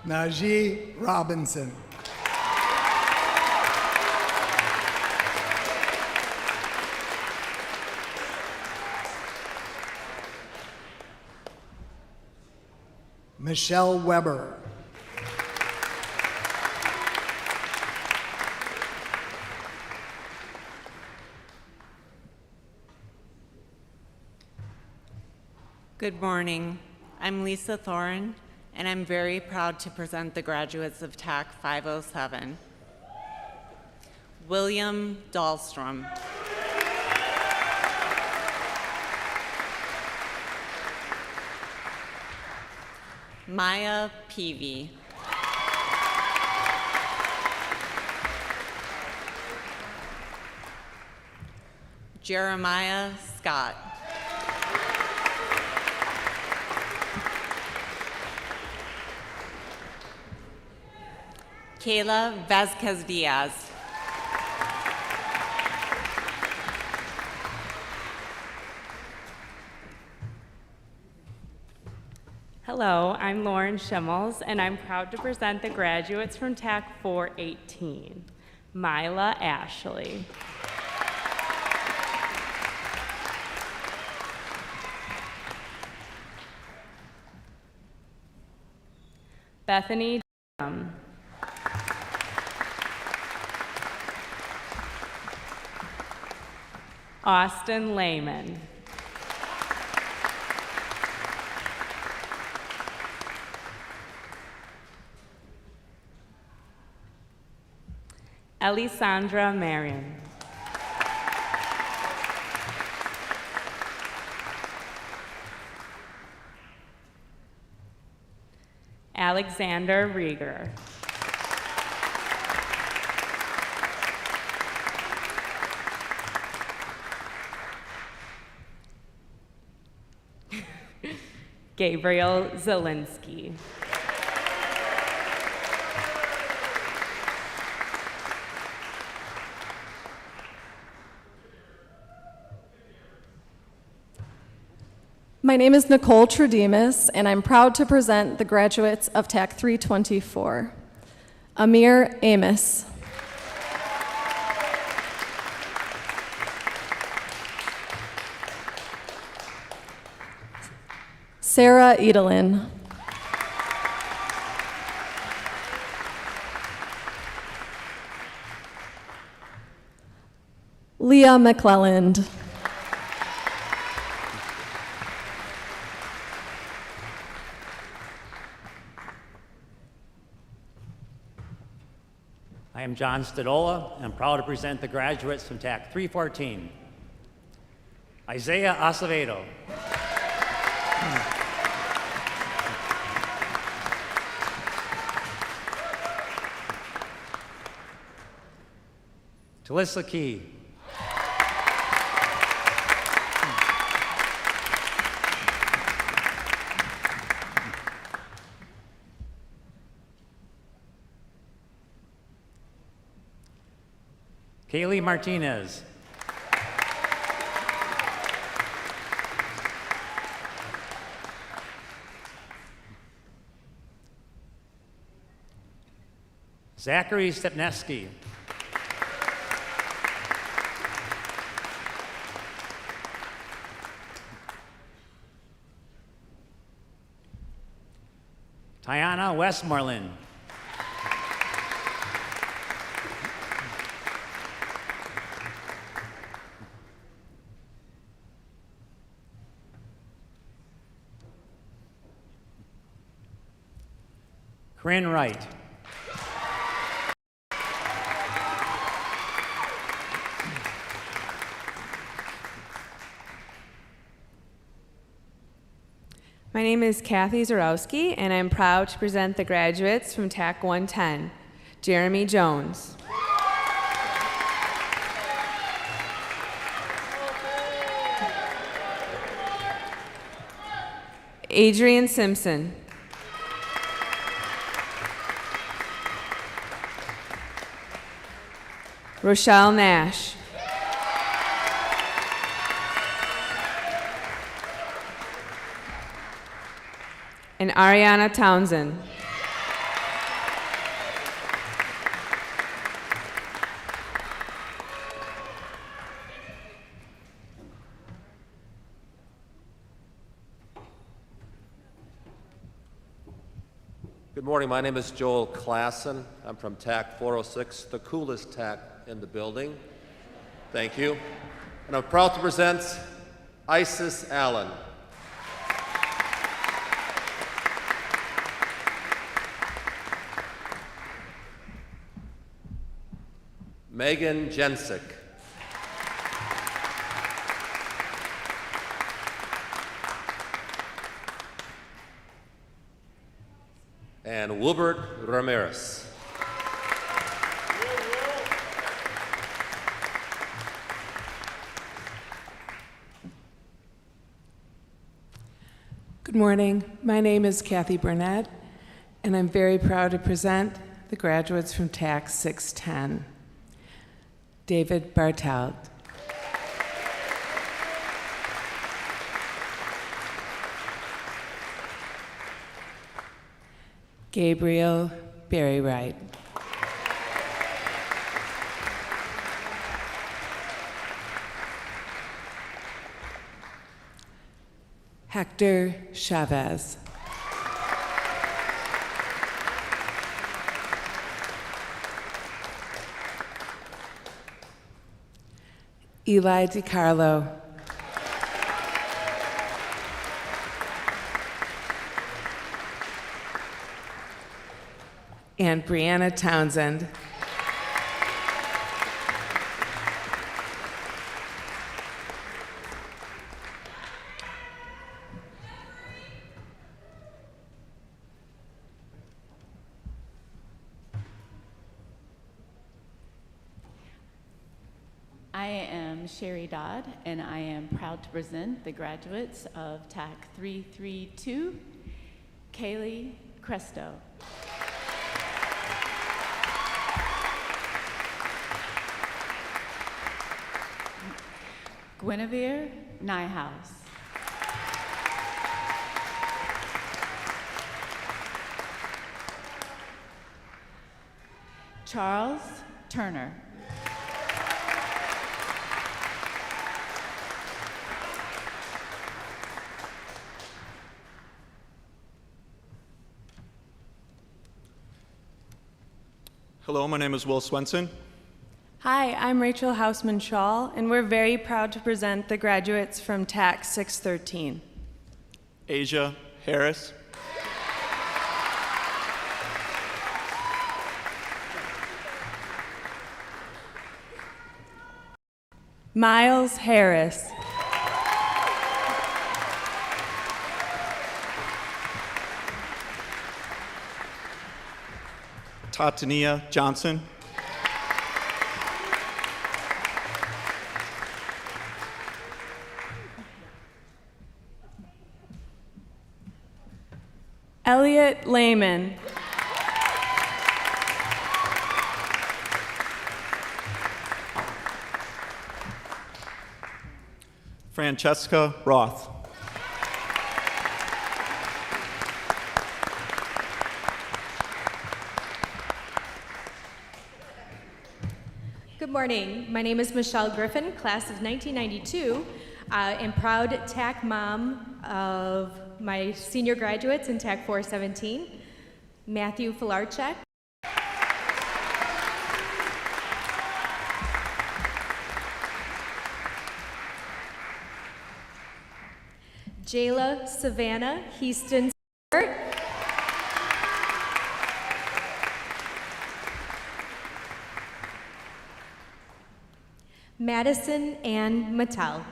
Najee Robinson. Michelle Weber. Good morning. I'm Lisa Thorin, and I'm very proud to present the graduates of TAC 507. William Dahlstrom. Maya Peavy. Jeremiah Scott. Kayla Vasquez Diaz. Hello, I'm Lauren Schimmels, and I'm proud to present the graduates from TAC 418. Mila Ashley. Bethany. Austin Lehman. Elisandra Marion. Alexander Rieger. Gabriel Zielinski. My name is Nicole Trudemus, and I'm proud to present the graduates of TAC 324. Amir Amos. Sarah Edelin. Leah McClelland. I am John Stadola, and I'm proud to present the graduates from TAC 314. Isaiah Acevedo. Talissa Key. Kaylee Martinez. Zachary Stepneski. Tiana Westmoreland. Corinne Wright. My name is Kathy Zarowski, and I'm proud to present the graduates from TAC 110. Jeremy Jones. Adrian Simpson. Rochelle Nash. And Ariana Townsend. Good morning. My name is Joel Klassen. I'm from TAC 406, the coolest TAC in the building. Thank you. And I'm proud to present Isis Allen. Megan Jensick. And Wilbert Ramirez. Good morning. My name is Kathy Burnett, and I'm very proud to present the graduates from TAC 610. David Bartelt. Gabriel Berrywright. Hector Chavez. Eli DiCarlo. And Brianna Townsend. I am Sherry Dodd, and I am proud to present the graduates of TAC 332, Kaylee Cresto. Guinevere Nyhouse. Charles Turner. Hello, my name is Will Swenson. Hi, I'm Rachel Hausman-Shaw, and we're very proud to present the graduates from TAC 613. Asia Harris. Miles Harris. Tatania Johnson. Elliot Lehman. Francesca Roth. Good morning. My name is Michelle Griffin, class of 1992, and proud TAC mom of my senior graduates in TAC 417, Matthew Filarchek. Jayla Savannah Heaston Stewart. Madison Ann Mattel.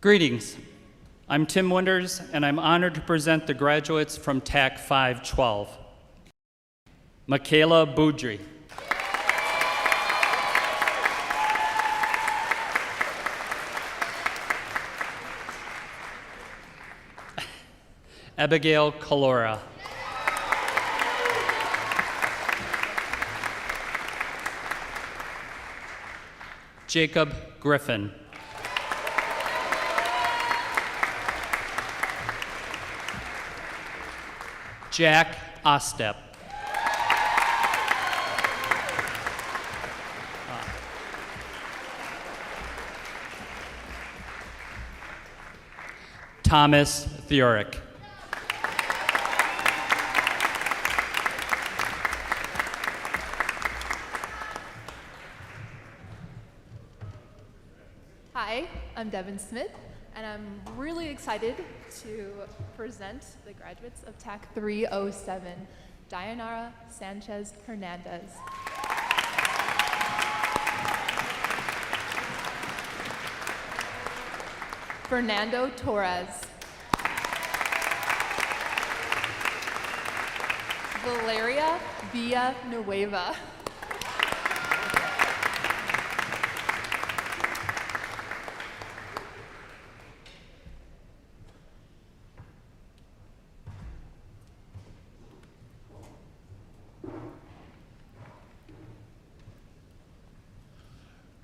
Greetings. I'm Tim Winters, and I'm honored to present the graduates from TAC 512. Michaela Boudry. Abigail Calora. Jacob Griffin. Jack Ostep. Thomas Theoric. Hi, I'm Devin Smith, and I'm really excited to present the graduates of TAC 307, Dayanara Sanchez Hernandez. Fernando Torres. Valeria Villanueva.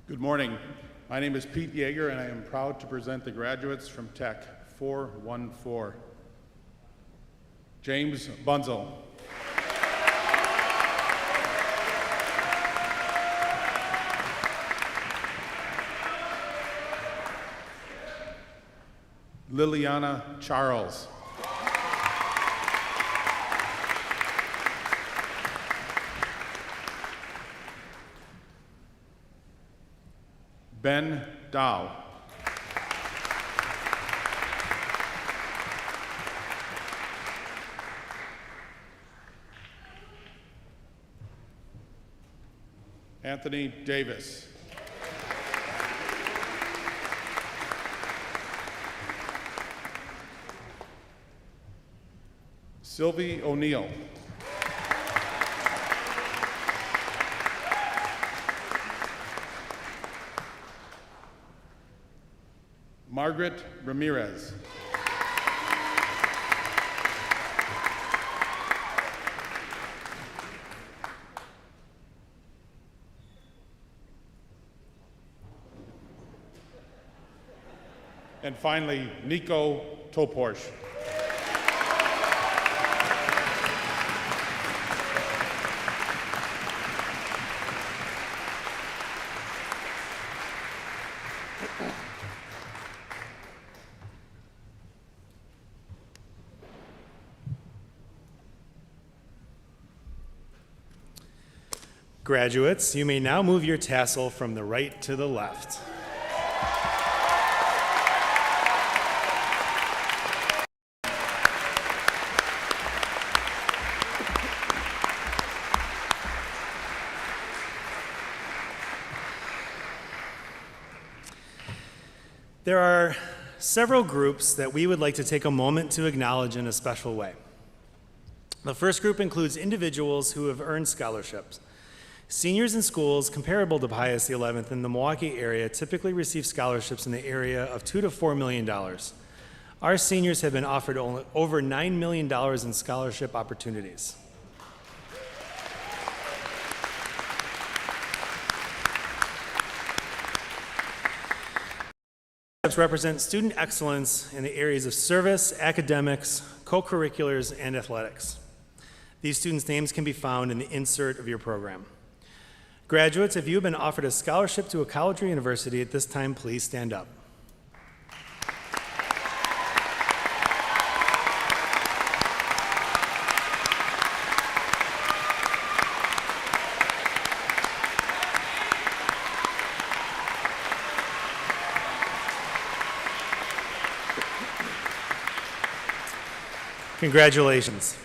Good morning. My name is Pete Yeager, and I am proud to present the graduates from TAC 414. James Bunzel. Liliana Charles. Ben Dow. Anthony Davis. Sylvie O'Neill. Margaret Ramirez. And finally, Nico Toporsch. Graduates, you may now move your tassel from the right to the left. There are several groups that we would like to take a moment to acknowledge in a special way. The first group includes individuals who have earned scholarships. Seniors in schools comparable to Pius XI in the Milwaukee area typically receive scholarships in the area of $2 to $4 million. Our seniors have been offered over $9 million in scholarship opportunities. Represent student excellence in the areas of service, academics, co-curriculars, and athletics. These students' names can be found in the insert of your program. Graduates, if you have been offered a scholarship to a college or university at this time, please stand up. Congratulations.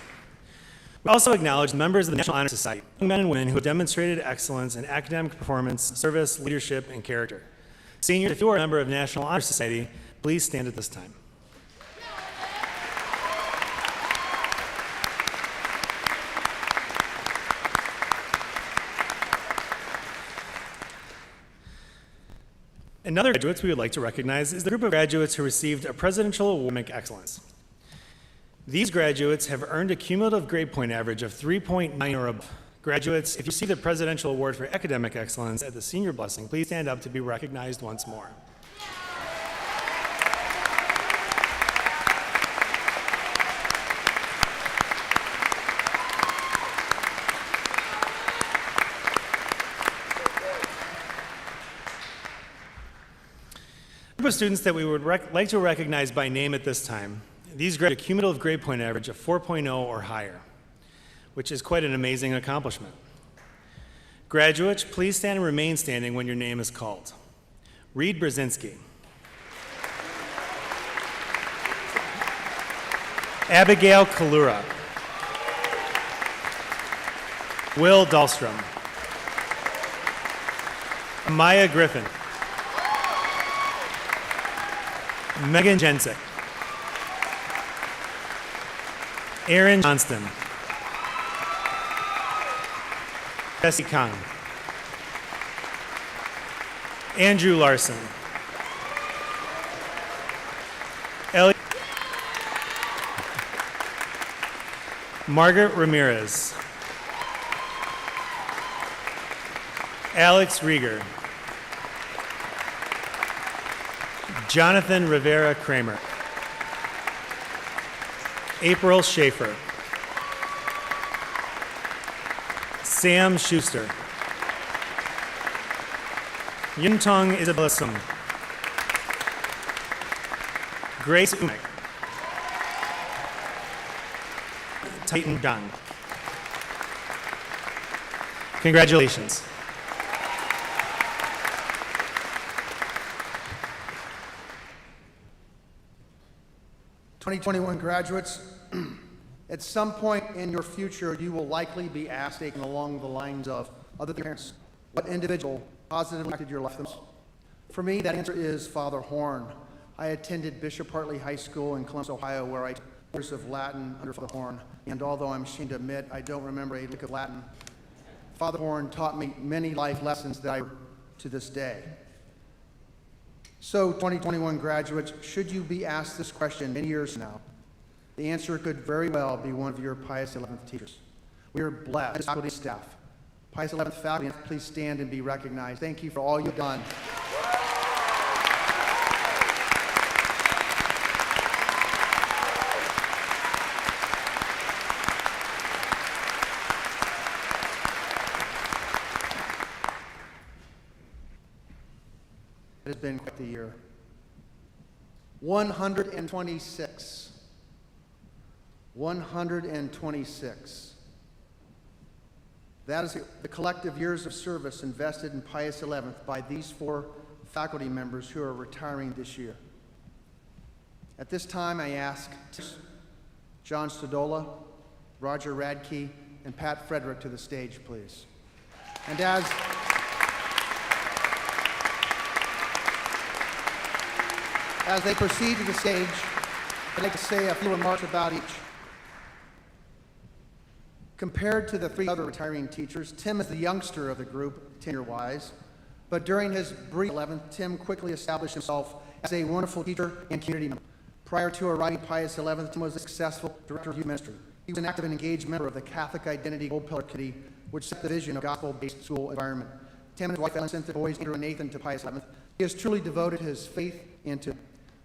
We also acknowledge members of the National Honor Society, young men and women who have demonstrated excellence in academic performance, service, leadership, and character. Seniors, if you are a member of the National Honor Society, please stand at this time. Another graduates we would like to recognize is the group of graduates who received a Presidential Award for Academic Excellence. These graduates have earned a cumulative grade point average of 3.9 or above. Graduates, if you receive the Presidential Award for Academic Excellence at the Senior Blessing, please stand up to be recognized once more. A group of students that we would like to recognize by name at this time. These graduates have a cumulative grade point average of 4.0 or higher, which is quite an amazing accomplishment. Graduates, please stand and remain standing when your name is called. Reed Brzezinski. Abigail Kalura. Will Dahlstrom. Maya Griffin. Megan Jensick. Aaron Johnston. Jesse Khan. Andrew Larson. Ellie. Margaret Ramirez. Alex Rieger. Jonathan Rivera Kramer. April Schaefer. Sam Schuster. Yuntong Isabella Sung. Grace Umek. Titan Dunn. Congratulations. "2021 graduates, at some point in your future, you will likely be asked along the lines of, other than parents, what individual positively impacted your life the most? For me, that answer is Father Horn. I attended Bishop Hartley High School in Columbus, Ohio, where I took course of Latin under Father Horn, and although I'm ashamed to admit I don't remember a lick of Latin, Father Horn taught me many life lessons that I remember to this day. So, 2021 graduates, should you be asked this question many years from now, the answer could very well be one of your Pius 11th teachers. We are blessed as faculty and staff. Pius 11th faculty, please stand and be recognized. Thank you for all you've done. It has been quite the year. 126. 126. That is the collective years of service invested in Pius 11th by these 4 faculty members who are retiring this year. At this time, I ask John Stodola, Roger Radke, and Pat Frederick to the stage, please. And as they proceed to the stage, I'd like to say a few remarks about each. Compared to the 3 other retiring teachers, Tim is the youngster of the group, tenure-wise, but during his brief 11th, Tim quickly established himself as a wonderful teacher and community member. Prior to arriving at Pius 11th, Tim was a successful director of youth ministry. He was an active and engaged member of the Catholic Identity Gold Pillar Committee, which set the vision of gospel-based school environment. Tim and his wife Ellen sent the boys, Andrew and Nathan, to Pius 11th. He has truly devoted his faith into.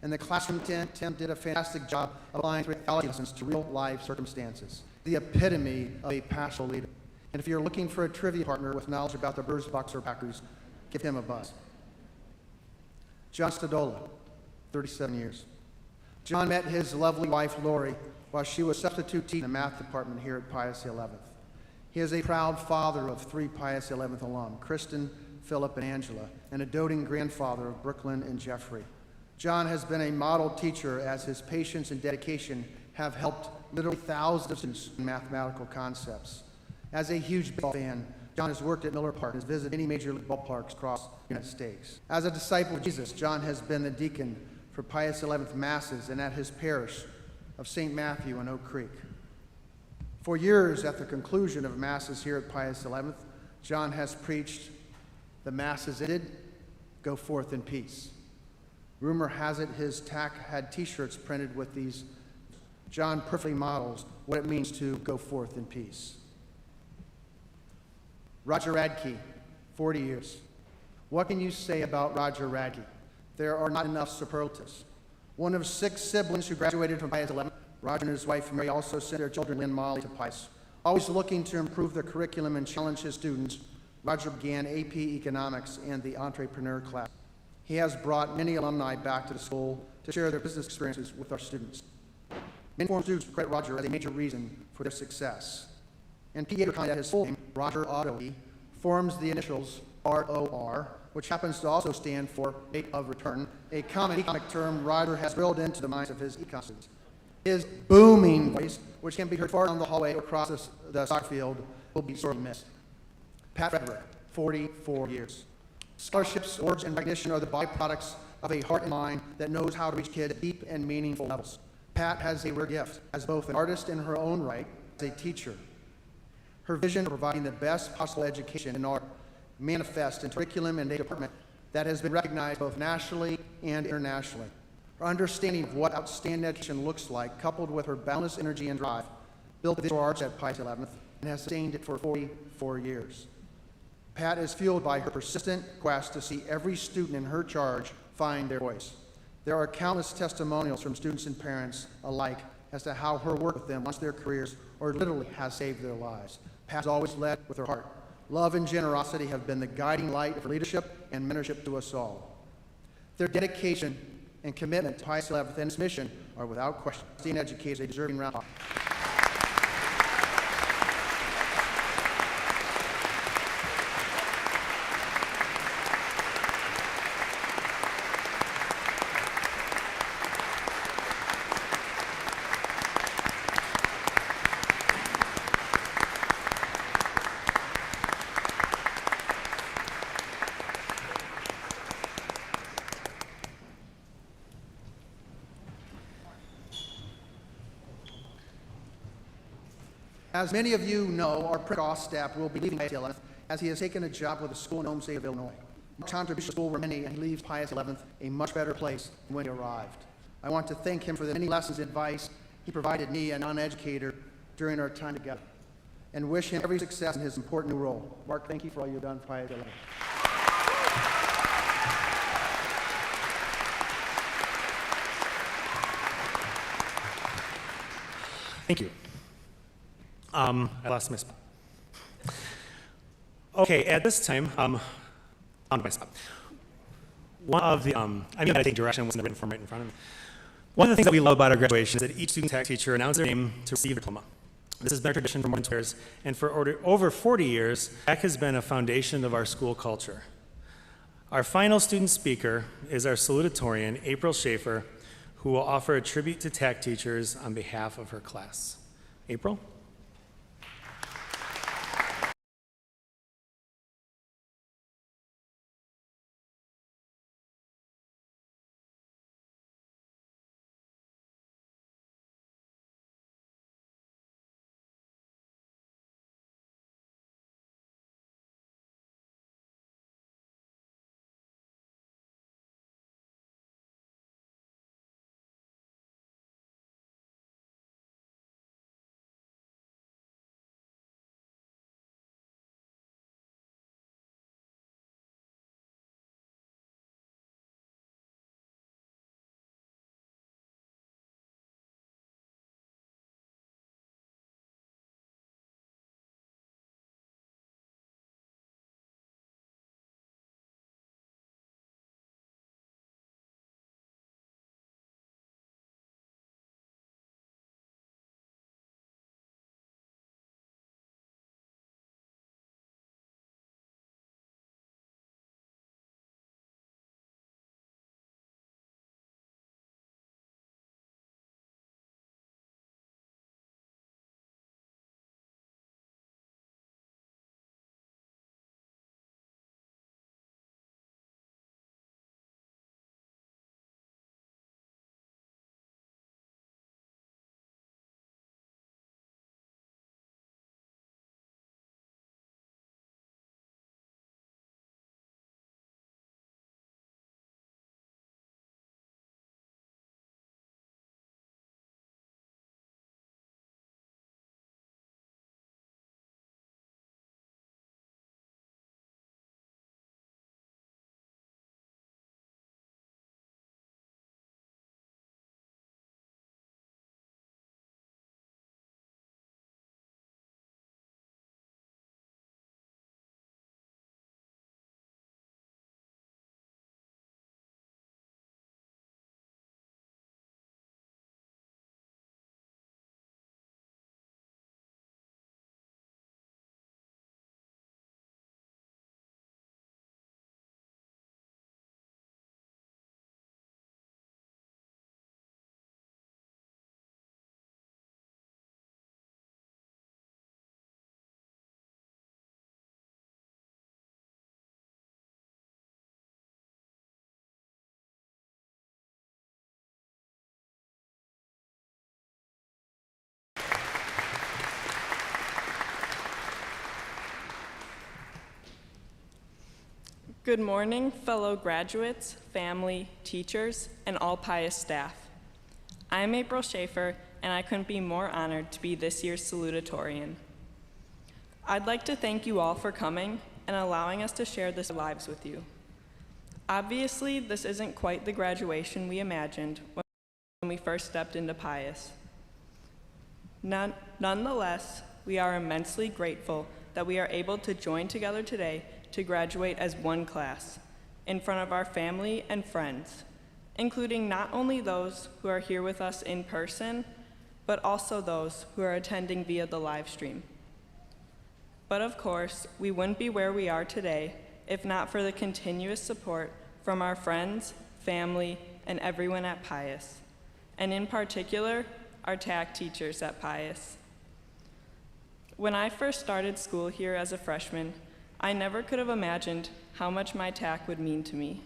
In the classroom, Tim did a fantastic job of applying theology lessons to real-life circumstances. The epitome of a pastoral leader. And if you're looking for a trivia partner with knowledge about the Burzboxer Packers, give him a buzz. John Stodola, 37 years. John met his lovely wife, Lori, while she was substitute teaching in the math department here at Pius XI. He is a proud father of 3 Pius XI alum, Kristen, Philip, and Angela, and a doting grandfather of Brooklyn and Jeffrey. John has been a model teacher as his patience and dedication have helped literally thousands of students in mathematical concepts. As a huge baseball fan, John has worked at Miller Park and has visited many major league ballparks across the United States. As a disciple of Jesus, John has been the deacon for Pius XI Masses and at his parish of St. Matthew in Oak Creek. For years, at the conclusion of Masses here at Pius XI, John has preached, "The Masses ended, go forth in peace." Rumor has it his TAC had t-shirts printed with these. John perfectly models what it means to go forth in peace. Roger Radke, 40 years. What can you say about Roger Radke? There are not enough superlatives. One of 6 siblings who graduated from Pius XI, Roger and his wife Mary also sent their children Lynn and Molly to Pius. Always looking to improve the curriculum and challenge his students, Roger began AP Economics and the Entrepreneur class. He has brought many alumni back to the school to share their business experiences with our students. Many former students credit Roger as a major reason for their success. And P. Yeager, his full name, Roger Otto, forms the initials ROR, which happens to also stand for rate of return, a common economic term Roger has drilled into the minds of his econ students. His booming voice, which can be heard far down the hallway or across the soccer field, will be sorely missed. Pat Frederick, 44 years. Scholarships, awards, and recognition are the byproducts of a heart and mind that knows how to reach kids at deep and meaningful levels. Pat has a rare gift as both an artist in her own right, as a teacher. Her vision of providing the best possible education in art manifests in curriculum and a department that has been recognized both nationally and internationally. Her understanding of what outstanding education looks like, coupled with her boundless energy and drive, built the visual arts at Pius XI and has sustained it for 44 years. Pat is fueled by her persistent quest to see every student in her charge find their voice. There are countless testimonials from students and parents alike as to how her work with them launched their careers or literally has saved their lives. Pat has always led with her heart. Love and generosity have been the guiding light of her leadership and mentorship to us all. Their dedication and commitment to Pius XI and its mission are without question. Being educated is a deserving round of applause. As many of you know, our principal staff will be leaving Pius XI as he has taken a job with a school in the home state of Illinois. Mark's contributions to the school were many, and he leaves Pius XI a much better place than when he arrived. I want to thank him for the many lessons and advice he provided me, a non-educator, during our time together, and wish him every success in his important new role. Mark, thank you for all you've done for Pius XI. Thank you. I lost my spot. Okay, at this time, on my spot. One of the, I think direction wasn't written from right in front of me. One of the things that we love about our graduation is that each student tech teacher announces their name to receive their diploma. This has been a tradition for more than 20 years, and for over 40 years, tech has been a foundation of our school culture. Our final student speaker is our salutatorian, April Schaefer, who will offer a tribute to tech teachers on behalf of her class. April? Good morning, fellow graduates, family, teachers, and all Pius staff. I'm April Schaefer, and I couldn't be more honored to be this year's salutatorian. I'd like to thank you all for coming and allowing us to share this lives with you. Obviously, this isn't quite the graduation we imagined when we first stepped into Pius. Nonetheless, we are immensely grateful that we are able to join together today to graduate as one class, in front of our family and friends, including not only those who are here with us in person, but also those who are attending via the live stream. But of course, we wouldn't be where we are today if not for the continuous support from our friends, family, and everyone at Pius, and in particular, our TAC teachers at Pius. When I first started school here as a freshman, I never could have imagined how much my TAC would mean to me.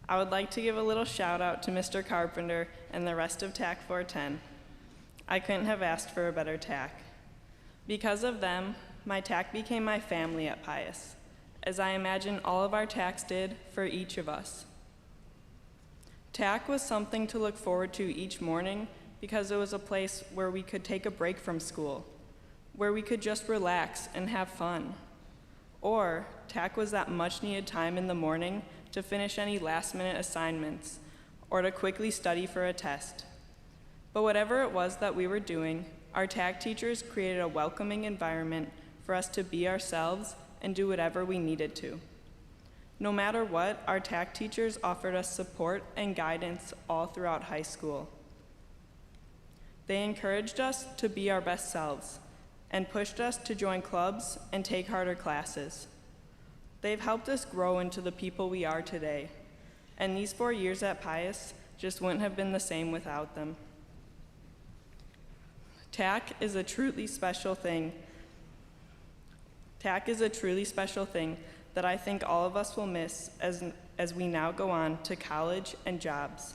I would like to give a little shout out to Mr. Carpenter and the rest of TAC 410. I couldn't have asked for a better TAC. Because of them, my TAC became my family at Pius, as I imagine all of our TACs did for each of us. TAC was something to look forward to each morning because it was a place where we could take a break from school, where we could just relax and have fun. Or TAC was that much needed time in the morning to finish any last-minute assignments or to quickly study for a test. But whatever it was that we were doing, our TAC teachers created a welcoming environment for us to be ourselves and do whatever we needed to. No matter what, our TAC teachers offered us support and guidance all throughout high school. They encouraged us to be our best selves and pushed us to join clubs and take harder classes. They've helped us grow into the people we are today, and these 4 years at Pius just wouldn't have been the same without them. TAC is a truly special thing. TAC is a truly special thing that I think all of us will miss as we now go on to college and jobs.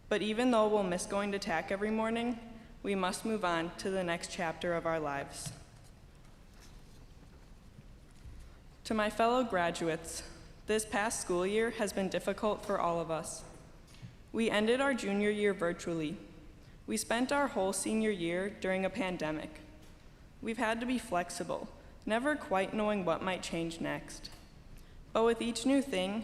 But even though we'll miss going to TAC every morning, we must move on to the next chapter of our lives. To my fellow graduates, this past school year has been difficult for all of us. We ended our junior year virtually. We spent our whole senior year during a pandemic. We've had to be flexible, never quite knowing what might change next. But with each new thing,